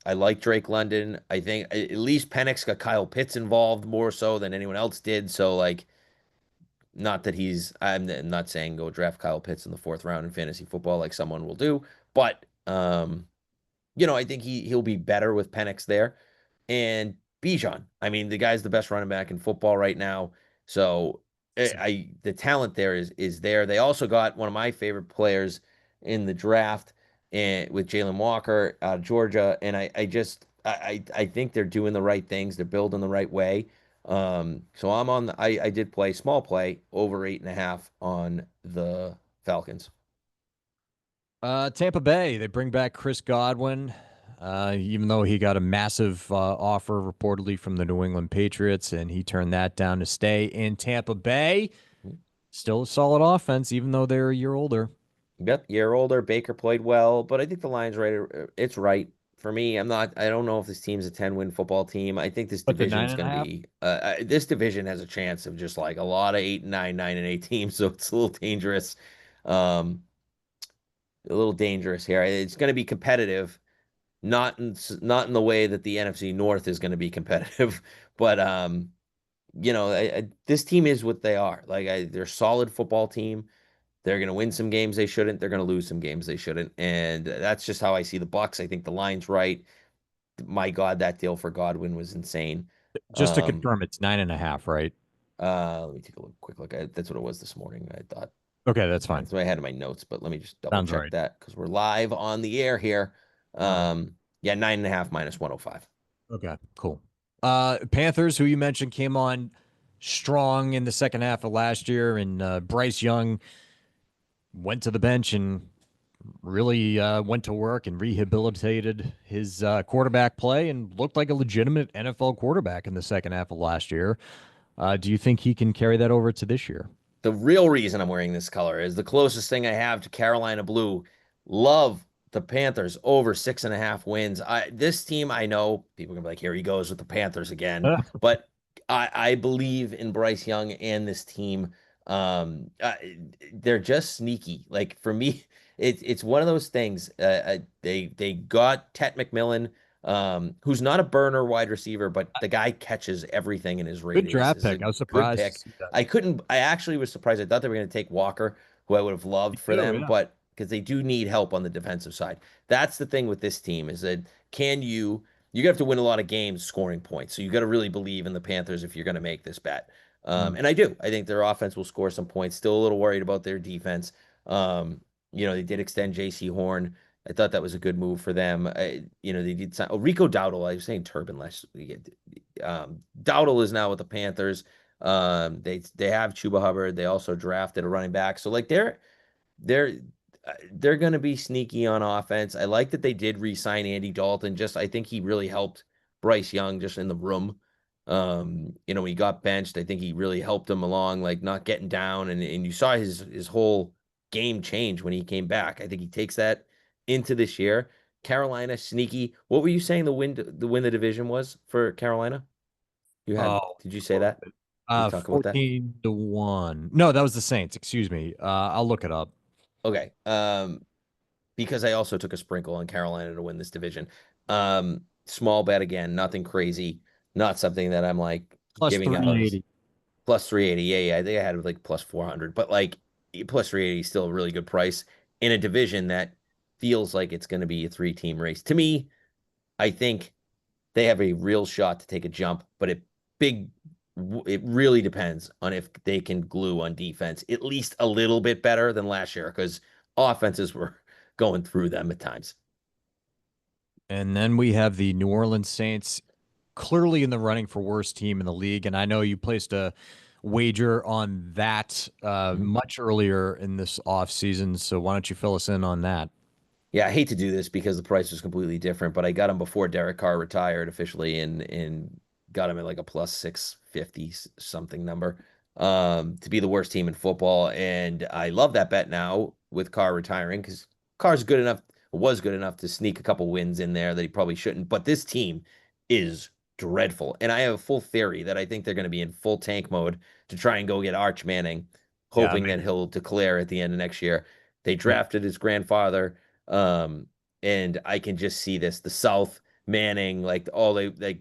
I like Drake London. I think at least Penix got Kyle Pitts involved more so than anyone else did. So like, not that I'm not saying go draft Kyle Pitts in the fourth round in fantasy football like someone will do, but I think he'll be better with Penix there. And Bijan, I mean, the guy's the best running back in football right now. So the talent there is there. They also got one of my favorite players in the draft and with Jalen Walker out of Georgia. And I think they're doing the right things. They're building the right way. So I did play small play over 8.5 on the Falcons. Tampa Bay, they bring back Chris Godwin, even though he got a massive offer reportedly from the New England Patriots, and he turned that down to stay in Tampa Bay. Still a solid offense, even though they're a year older. Yep, year older. Baker played well, but I think the line's right. It's right for me. I don't know if this team's a 10-win football team. I think this But the nine division's and a going to half. be. This division has a chance of just like a lot of 8 and 9, 9 and 8 teams, so it's a little dangerous. Um, a little dangerous here. It's going to be competitive, not in the way that the NFC North is going to be competitive, but this team is what they are. Like they're a solid football team. They're going to win some games they shouldn't. They're going to lose some games they shouldn't. And that's just how I see the Bucks. I think the line's right. My God, that deal for Godwin was insane. Just to Um, confirm, it's 9.5, right? Let me take a quick look. That's what it was this morning. I thought Okay, that's fine. that's what I had in my notes, but let me just double Sounds check right. that because we're live on the air here. All right. Yeah, 9.5 minus 105. Okay, cool. Panthers, who you mentioned, came on. strong in the second half of last year, and Bryce Young went to the bench and really went to work and rehabilitated his quarterback play and looked like a legitimate NFL quarterback in the second half of last year. Do you think he can carry that over to this year? The real reason I'm wearing this color is the closest thing I have to Carolina blue. Love the Panthers over 6.5 wins. This team, I know people are gonna be like, here he goes with the Panthers again, but I believe in Bryce Young and this team. They're just sneaky. Like for me, it's one of those things. They got Tet McMillan, who's not a burner wide receiver, but the guy catches everything in his Good radius. draft Is a pick. I was good surprised to pick. see that. I actually was surprised. I thought they were going to take Walker, who I would have Me loved for too, them, yeah. but because they do need help on the defensive side. That's the thing with this team is that you have to win a lot of games scoring points. So you got to really believe in the Panthers if you're going to make this bet. Mm. And I do. I think their offense will score some points. Still a little worried about their defense. They did extend J.C. Horn. I thought that was a good move for them. They did sign Rico Dowdle. I was saying Turbin last week. Dowdle is now with the Panthers. They have Chuba Hubbard. They also drafted a running back. So like they're they're going to be sneaky on offense. I like that they did re-sign Andy Dalton. Just I think he really helped Bryce Young just in the room. When he got benched, I think he really helped him along, like not getting down, and you saw his whole game change when he came back. I think he takes that into this year. Carolina sneaky. What were you saying the win the division was for Carolina? Oh, Did you say that? Did you talk about that? 14-1. No, that was the Saints. Excuse me. I'll look it up. Okay. Because I also took a sprinkle on Carolina to win this division. Small bet again, nothing crazy, not something that I'm like Plus giving out as 380. plus 380. Yeah, yeah, I think I had it like plus 400, but like plus 380 is still a really good price in a division that feels like it's going to be a three-team race. To me, I think they have a real shot to take a jump, but big it really depends on if they can glue on defense at least a little bit better than last year because offenses were going through them at times. And then we have the New Orleans Saints clearly in the running for worst team in the league. And I know you placed a wager on that Mhm. much earlier in this offseason. So why don't you fill us in on that? Yeah, I hate to do this because the price was completely different, but I got him before Derek Carr retired officially and got him at like a plus 650 something number to be the worst team in football. And I love that bet now with Carr retiring because Carr's good enough, was good enough to sneak a couple wins in there that he probably shouldn't. But this team is dreadful. And I have a full theory that I think they're going to be in full tank mode to try and go get Arch Manning, Yeah, hoping that he'll declare at the end of next year. They they, drafted his grandfather. Um, and I can just see this, the South Manning, like all they like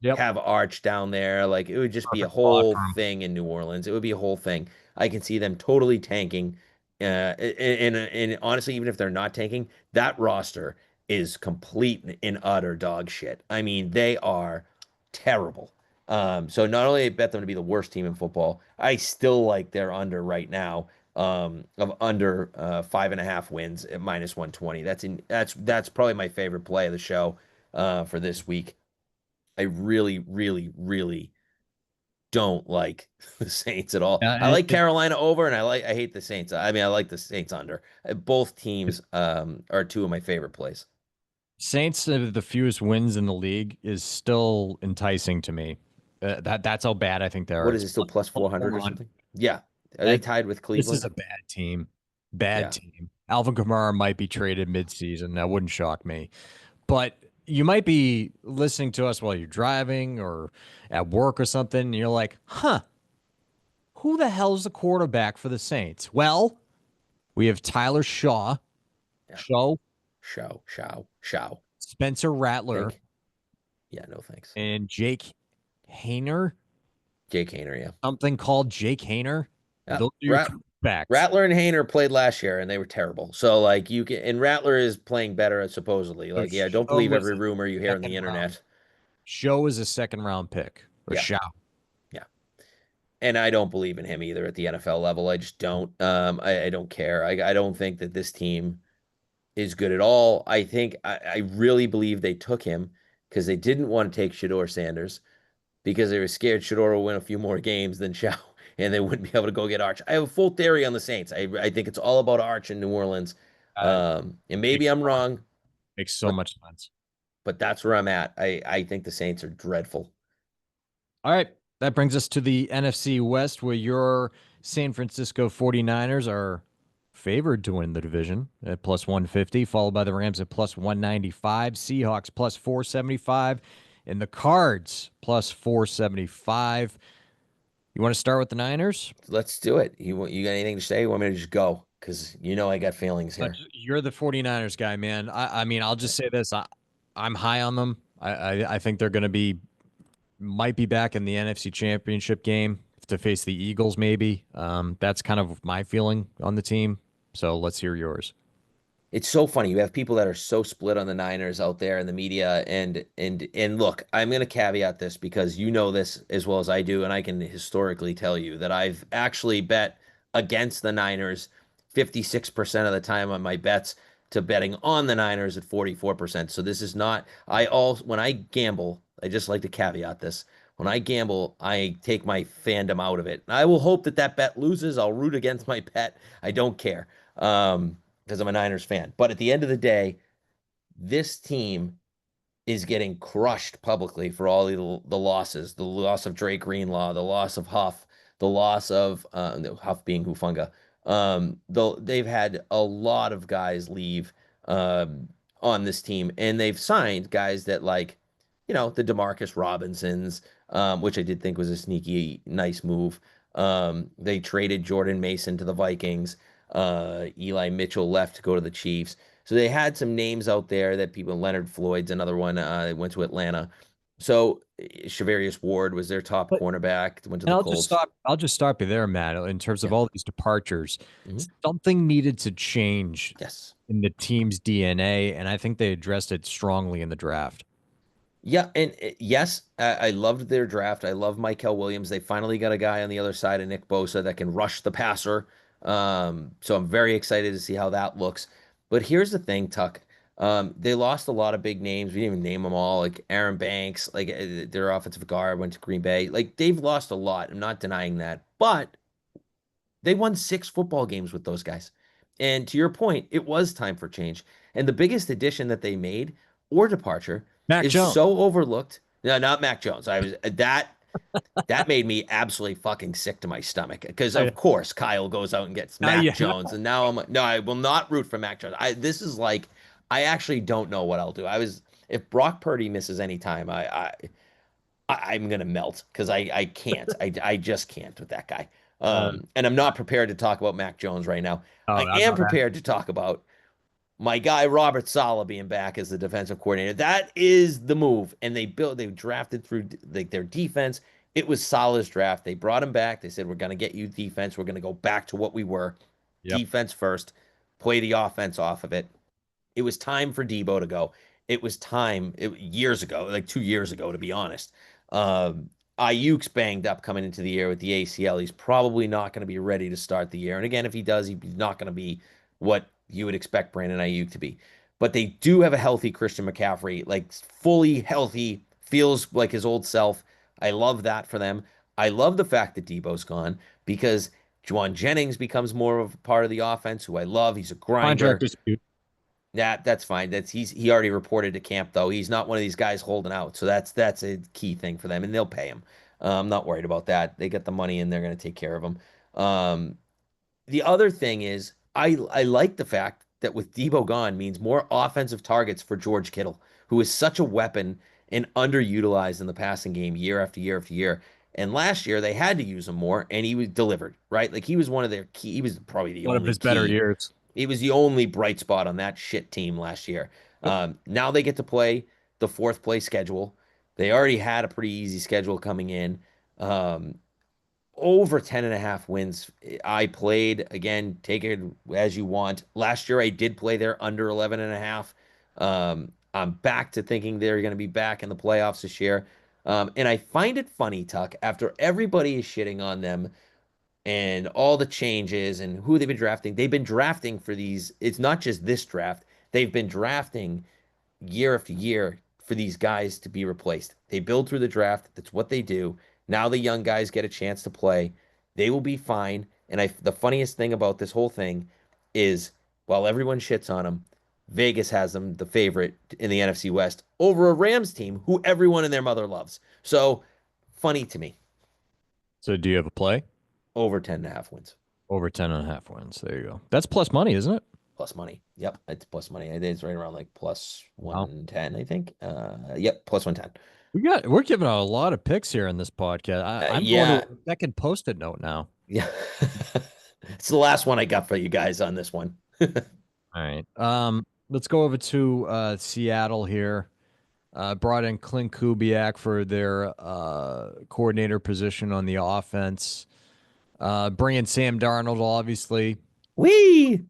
yep, have Arch down there. Like it would just be a perfect spot whole for him. thing in New Orleans. It would be a whole thing. I can see them totally tanking. And honestly, even if they're not tanking, that roster is complete and utter dog shit. I mean, they are terrible. So not only I bet them to be the worst team in football, I still like their under right now of under 5.5 wins at minus 120. That's probably my favorite play of the show for this week. I really, really, really don't like the Saints at all. Yeah, I like Carolina over, and I hate the Saints. I mean, I like the Saints under. Both teams are two of my favorite plays. Saints have the fewest wins in the league is still enticing to me. That's how bad I think they are. What is It's it still plus plus 400 or 400. something? Yeah. Are they That tied with this is Cleveland? a bad team. Bad Yeah. team. Alvin Kamara might be traded midseason. That wouldn't shock me. But you might be listening to us while you're driving or at work or something, and you're like, huh, who the hell's the quarterback for the Saints? Well, we have Tyler Shaw, Yeah. Shaw, Shao. Spencer Rattler, Think? Yeah, no thanks. and Jake Hayner. Jake Hainer, yeah. Something called Jake Hayner. Yeah. Those are your quarterbacks. Rattler and Hainer played last year and they were terrible. So like you can and Rattler is playing better supposedly. So Like, yeah, don't Shaw believe was every a rumor you hear on second the round. internet. Shaw is a second round pick. Or Yeah. Shaw. Yeah. And I don't believe in him either at the NFL level. I just don't. I don't care. I don't think that this team is good at all. I really believe they took him because they didn't want to take Shador Sanders because they were scared Shador would win a few more games than Chow, and they wouldn't be able to go get Arch. I have a full theory on the Saints. I think it's all about Arch in New Orleans. Uh, And maybe makes I'm wrong, makes so but much sense. that's where I'm at. I think the Saints are dreadful. All right. That brings us to the NFC West, where your San Francisco 49ers are favored to win the division at plus 150, followed by the Rams at plus 195, Seahawks plus 475, and the Cards plus 475. You want to start with the Niners? Let's do it. You got anything to say? You want me to just go? Because you know I got feelings here. You're the 49ers guy, man. I mean, I'll just say this. I'm high on them. I think they're going to be might be back in the NFC Championship game to face the Eagles, maybe. That's kind of my feeling on the team. So let's hear yours. It's so funny. You have people that are so split on the Niners out there in the media, and look, I'm going to caveat this because you know this as well as I do, and I can historically tell you that I've actually bet against the Niners 56% of the time on my bets to betting on the Niners at 44%. So this is not when I gamble, I just like to caveat this. When I gamble, I take my fandom out of it. I will hope that that bet loses. I'll root against my bet. I don't care. Because I'm a Niners fan. But at the end of the day, this team is getting crushed publicly for all the losses, the loss of Drake Greenlaw, the loss of Huff, the loss of Huff being Hufunga. They've had a lot of guys leave on this team, and they've signed guys that like, the Demarcus Robinsons, which I did think was a sneaky nice move. They traded Jordan Mason to the Vikings. Eli Mitchell left to go to the Chiefs. So they had some names out there that people, Leonard Floyd's another one, went to Atlanta. So Shavarius Ward was their top But cornerback, went to and the I'll just Colts. stop. I'll just stop you there, Matt. In terms of Yeah. all these departures, Hmm. something needed to change Yes. in the team's DNA, and I think they addressed it strongly in the draft. Yeah, and yes, I loved their draft. I love Michael Williams. They finally got a guy on the other side of Nick Bosa that can rush the passer. So I'm very excited to see how that looks. But here's the thing, Tuck. They lost a lot of big names. We didn't even name them all, like Aaron Banks, like their offensive guard went to Green Bay. Like they've lost a lot. I'm not denying that. But they won 6 football games with those guys. And to your point, it was time for change. And the biggest addition that they made or departure Mac is Jones. so overlooked. No, not Mac Jones. I was that made me absolutely fucking sick to my stomach because I, of course Kyle goes out and gets Mac yeah, Jones, and now I'm like, no, I will not root for Mac Jones. This is like I actually don't know what I'll do. If Brock Purdy misses any time, I'm gonna melt because I can't. I just can't with that guy. uh, And I'm not prepared to talk about Mac Jones right now. oh, I am prepared to talk about my guy Robert Saleh being back as the defensive coordinator. That is the move. And they drafted through like their defense. It was Saleh's draft. They brought him back. They said, we're gonna get you defense. We're gonna go back to what we were. yep. Defense first, play the offense off of it. It was time for Debo to go. It was time years ago, like 2 years ago, to be honest. Um, Ayuk's banged up coming into the year with the ACL. He's probably not going to be ready to start the year. And again, if he does, he's not going to be what you would expect Brandon Ayuk to be. But they do have a healthy Christian McCaffrey, like fully healthy, feels like his old self. I love that for them. I love the fact that Debo's gone because Juwan Jennings becomes more of a part of the offense, who I love. He's a Contract grinder. dispute. That's fine. He already reported to camp though. He's not one of these guys holding out. So that's a key thing for them, and they'll pay him. I'm not worried about that. They get the money and they're going to take care of him. The other thing is I like the fact that with Debo gone means more offensive targets for George Kittle, who is such a weapon and underutilized in the passing game year after year after year. And last year they had to use him more, and he was delivered, right? Like he was one of their key. He was probably the One of only his better key. years. He was the only bright spot on that shit team last year. Yep. Now they get to play the fourth place schedule. They already had a pretty easy schedule coming in. Um, Over 10 and a half wins. I played again, take it as you want. Last year I did play there under 11 and a half. I'm back to thinking they're going to be back in the playoffs this year. And I find it funny, Tuck, after everybody is shitting on them and all the changes and who they've been drafting. They've been drafting for these. It's not just this draft. They've been drafting year after year for these guys to be replaced. They build through the draft. That's what they do. Now the young guys get a chance to play. They will be fine. And the funniest thing about this whole thing is while everyone shits on them, Vegas has them the favorite in the NFC West over a Rams team who everyone and their mother loves. So funny to me. So do you have a play? Over 10.5 wins. Over 10.5 wins. There you go. That's plus money, isn't it? Plus money. Yep, it's plus money. I think it's right around like plus Wow. 110, I think. Yep, plus 110. We're giving out a lot of picks here in this podcast. I'm going to Yeah, a second post-it note now. yeah. It's the last one I got for you guys on this one. All right. Let's go over to Seattle here. Brought in Clint Kubiak for their coordinator position on the offense. Bringing Sam Darnold, obviously. Wee!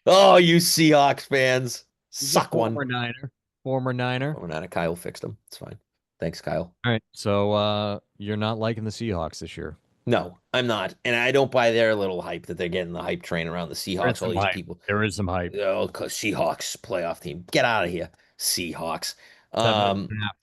Oh, you Seahawks fans. He's a Suck one. former Niner. Former Niner. Oh, not Kyle fixed him. It's fine. Thanks, Kyle. All right. So you're not liking the Seahawks this year. No, I'm not. And I don't buy their little hype that they're getting the hype train around the There is Seahawks. All some these hype. people. There is some hype. Oh, 'cause Seahawks playoff team. Get out of here, Seahawks. Seven and Um, a half.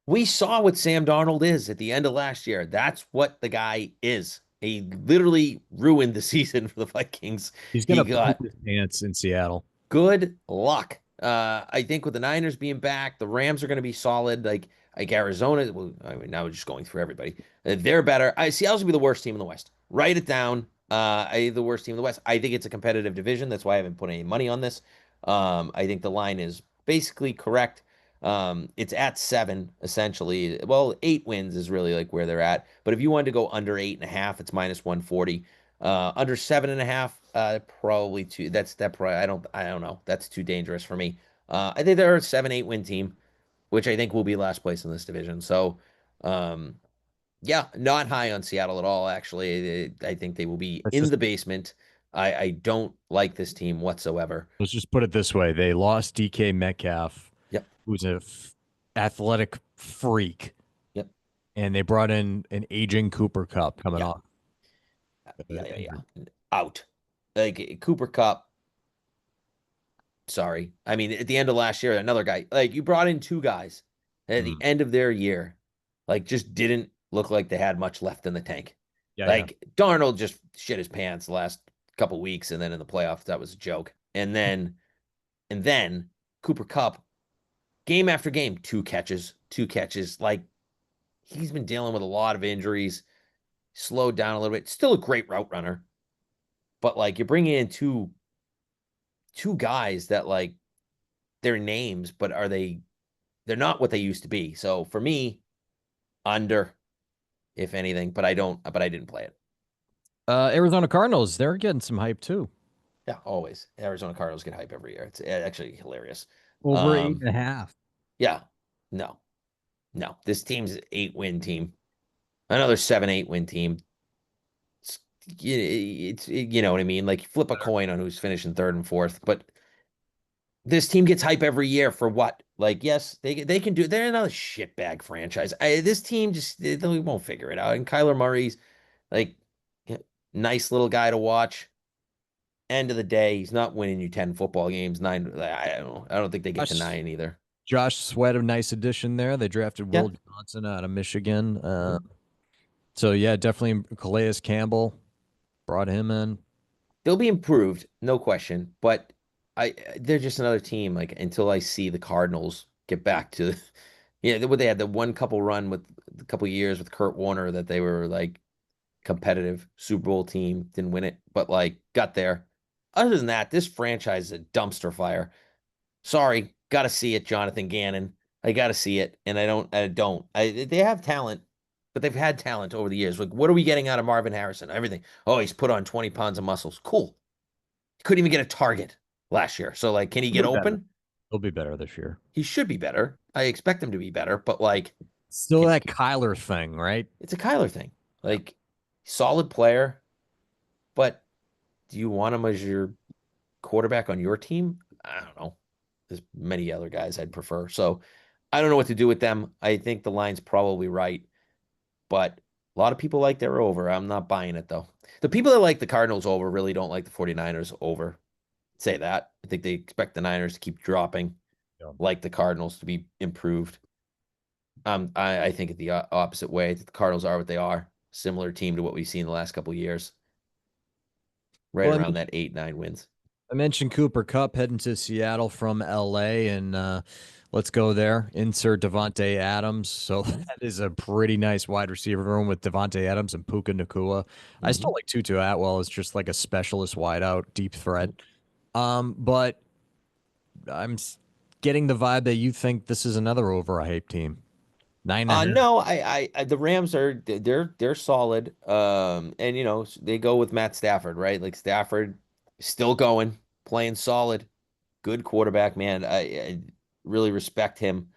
we saw what Sam Darnold is at the end of last year. That's what the guy is. He literally ruined the season for the Vikings. He's He gonna poop got his pants in Seattle. good luck. I think with the Niners being back, the Rams are going to be solid. Like Arizona. Well, I mean, now we're just going through everybody. They're better. Seattle's gonna be the worst team in the West. Write it down. The worst team in the West. I think it's a competitive division. That's why I haven't put any money on this. I think the line is basically correct. It's at 7 essentially. Well, 8 wins is really like where they're at. But if you wanted to go under 8.5, it's minus 140. Under 7.5, probably too. That probably I don't know. That's too dangerous for me. I think they're a 7-8 win team, which I think will be last place in this division. So, um, yeah, not high on Seattle at all. Actually, I think they will be Let's in just the basement. I don't like this team whatsoever. let's just put it this way: they lost DK Metcalf, Yep, who's a athletic freak, yep, and they brought in an aging Cooper Cup coming yeah, off yeah, yeah, injured. yeah. Out. Like Cooper Cup. Sorry. I mean, at the end of last year, another guy, like you brought in two guys at the Mm. end of their year, like just didn't look like they had much left in the tank. Yeah, yeah. Like Darnold just shit his pants the last couple weeks, and then in the playoffs, that was a joke. And then Cooper Cup, game after game, two catches, two catches. Like he's been dealing with a lot of injuries, slowed down a little bit. Still a great route runner, but like you're bringing in two guys that like they're names, but they're not what they used to be. So for me, under, if anything, but I didn't play it. Arizona Cardinals, they're getting some hype too. Yeah, always. Arizona Cardinals get hype every year. It's actually hilarious. Over eight Um, and a half. yeah, no, no. This team's an 8 win team. Another 7-8 win team. It's, you know what I mean? Like flip a coin on who's finishing third and fourth, but this team gets hype every year for what? Like, yes, they can do. They're another shitbag franchise. This team just they won't figure it out. And Kyler Murray's like nice little guy to watch. End of the day, he's not winning you 10 football games. Nine, I don't know. I don't think they get to Josh, 9 either. Josh Sweat, a nice addition there. They drafted Yeah. Will Johnson out of Michigan. Mhm. So yeah, definitely Calais Campbell brought him in. They'll be improved, no question. But they're just another team. Like until I see the Cardinals get back to, yeah, what they had the one couple run with a couple years with Kurt Warner that they were like competitive Super Bowl team, didn't win it, but like got there. Other than that, this franchise is a dumpster fire. Sorry, got to see it, Jonathan Gannon. I got to see it, and I don't. I don't. They have talent, but they've had talent over the years. Like, what are we getting out of Marvin Harrison? Everything. Oh, he's put on 20 pounds of muscles. Cool. He couldn't even get a target last year. So, like, can he He'll get be better. open? He'll be better this year. He should be better. I expect him to be better, but like, Still can, that Kyler thing, right? it's a Kyler thing. Like, solid player, but do you want him as your quarterback on your team? I don't know. There's many other guys I'd prefer. So I don't know what to do with them. I think the line's probably right, but a lot of people like their over. I'm not buying it though. The people that like the Cardinals over really don't like the 49ers over. Say that. I think they expect the Niners to keep dropping. Yeah. like the Cardinals to be improved. I think it the opposite way. The Cardinals are what they are, similar team to what we've seen the last couple of years, right Well, around that 8-9 wins. I mentioned Cooper Kupp heading to Seattle from LA, and let's go there. Insert Devontae Adams. So that is a pretty nice wide receiver room with Devontae Adams and Puka Nakua. I still Hmm. like Tutu Atwell as just like a specialist wideout, deep threat. But I'm getting the vibe that you think this is another overhyped team. 9.5. No, the Rams are they're solid. And they go with Matt Stafford, right? Like Stafford still going, playing solid, good quarterback, man. I really respect him.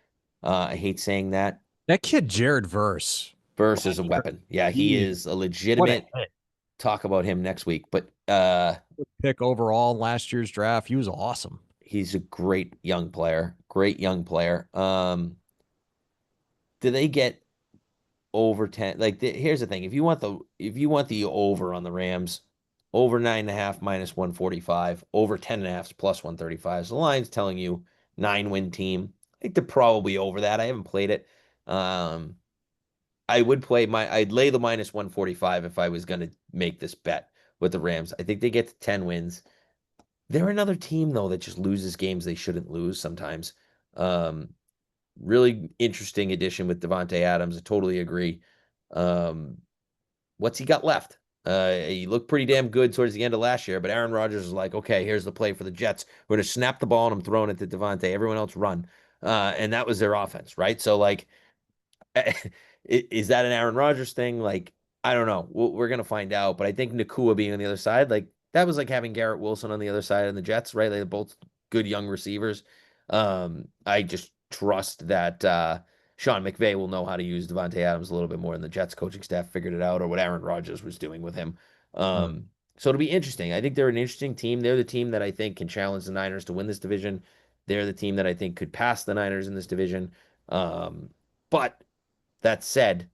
I hate saying that. That kid Jared Verse. Versus a weapon. Yeah, he He, is a what a legitimate hit. talk about him next week. But Pick overall in last year's draft. He was awesome. he's a great young player. Great young player. Do they get over 10? Like here's the thing. If you want the over on the Rams, over 9.5 minus 145, over 10.5 plus 135. So the line's telling you 9-win team. I think they're probably over that. I haven't played it. Um, I'd lay the minus 145 if I was gonna make this bet with the Rams. I think they get to 10 wins. They're another team though that just loses games they shouldn't lose sometimes. Um, Really interesting addition with Devontae Adams. I totally agree. Um, what's he got left? He looked pretty damn good towards the end of last year, but Aaron Rodgers was like, okay, here's the play for the Jets. We're going to snap the ball and I'm throwing it to Devontae. Everyone else run. And that was their offense, right? So, like, is that an Aaron Rodgers thing? Like, I don't know. We're gonna find out. But I think Nakua being on the other side, like that was like having Garrett Wilson on the other side and the Jets, right? They're both good young receivers. I just trust that Sean McVay will know how to use Devontae Adams a little bit more, and the Jets coaching staff figured it out, or what Aaron Rodgers was doing with him. Mm. So it'll be interesting. I think they're an interesting team. They're the team that I think can challenge the Niners to win this division. They're the team that I think could pass the Niners in this division. But that said,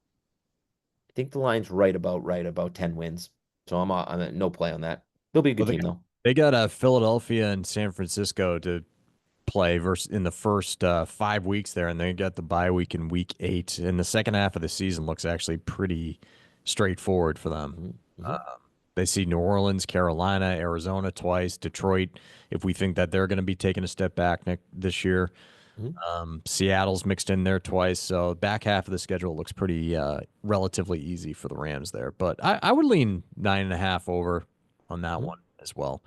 I think the line's right about 10 wins. So I'm at no play on that. They'll be a Well, good team though. they got Philadelphia and San Francisco to play versus in the first 5 weeks there, and they got the bye week in week 8. And the second half of the season looks actually pretty straightforward for them. Hmm. Uh, Hmm. they see New Orleans, Carolina, Arizona twice, Detroit. If we think that they're going to be taking a step back this year, Hmm. Seattle's mixed in there twice. So back half of the schedule looks pretty relatively easy for the Rams there. But I would lean 9.5 over on that Hmm. one as well.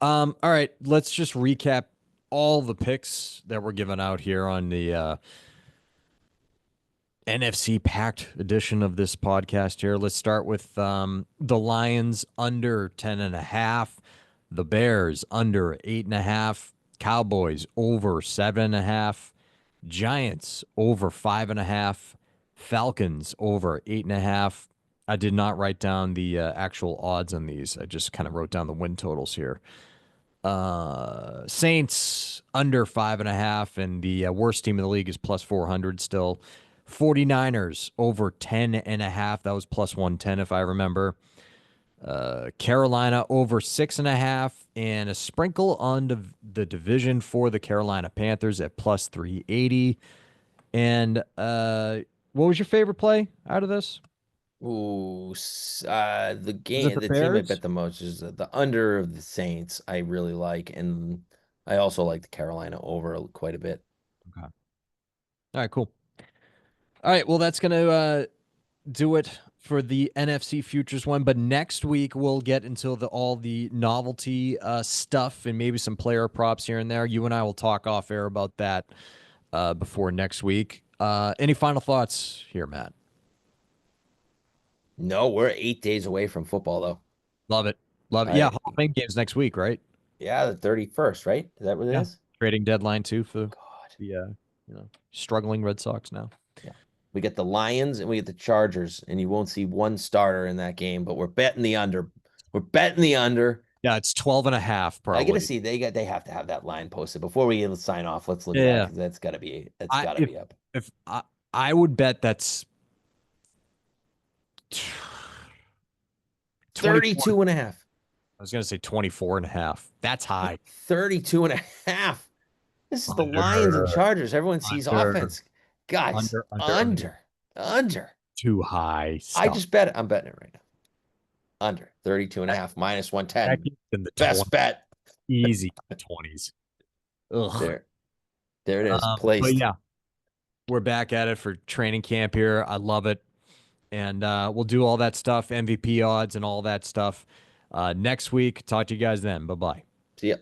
Hmm. All right, let's just recap all the picks that were given out here on the NFC packed edition of this podcast here. Let's start with the Lions under 10.5, the Bears under 8.5, Cowboys over 7.5, Giants over 5.5, Falcons over 8.5. I did not write down the actual odds on these. I just kind of wrote down the win totals here. Saints under 5.5, and the worst team in the league is plus 400 still. 49ers over 10.5. That was plus 110 if I remember. Carolina over 6.5, and a sprinkle on the division for the Carolina Panthers at plus 380. And what was your favorite play out of this? Ooh, the Was it game, the the team I bet Bears? the most is the under of the Saints. I really like, and I also like the Carolina over quite a bit. Okay. All right, cool. All right, well, that's going to do it for the NFC futures one. But next week we'll get into all the novelty stuff and maybe some player props here and there. You and I will talk off air about that before next week. Any final thoughts here, Matt? No, we're 8 days away from football though. Love it, love it. Yeah, I Hall of Fame games next week, right? Yeah, the 31st, right? Is that what it Yeah, is? trading deadline too for God. the struggling Red Sox now. Yeah. We get the Lions and we get the Chargers, and you won't see one starter in that game, but we're betting the under. We're betting the under. Yeah, it's 12.5 I gotta probably. see they have to have that line posted before we sign off. Let's look at that Yeah, because that's I gotta if be up. if I would bet that's 24. 32 and a half. I was going to say 24.5. That's high. 32 and a half. This is the Lions and Under, Chargers. Everyone sees under, offense. Guys, under. under. Too high. I Stop. just bet it. I'm betting it right now. Under 32 and a half minus That 110. gets in the Best 20, bet. easy 20s. Ugh. There. There it is. But Placed. yeah, we're back at it for training camp here. I love it. And we'll do all that stuff, MVP odds and all that stuff next week. Talk to you guys then. Bye bye. See ya.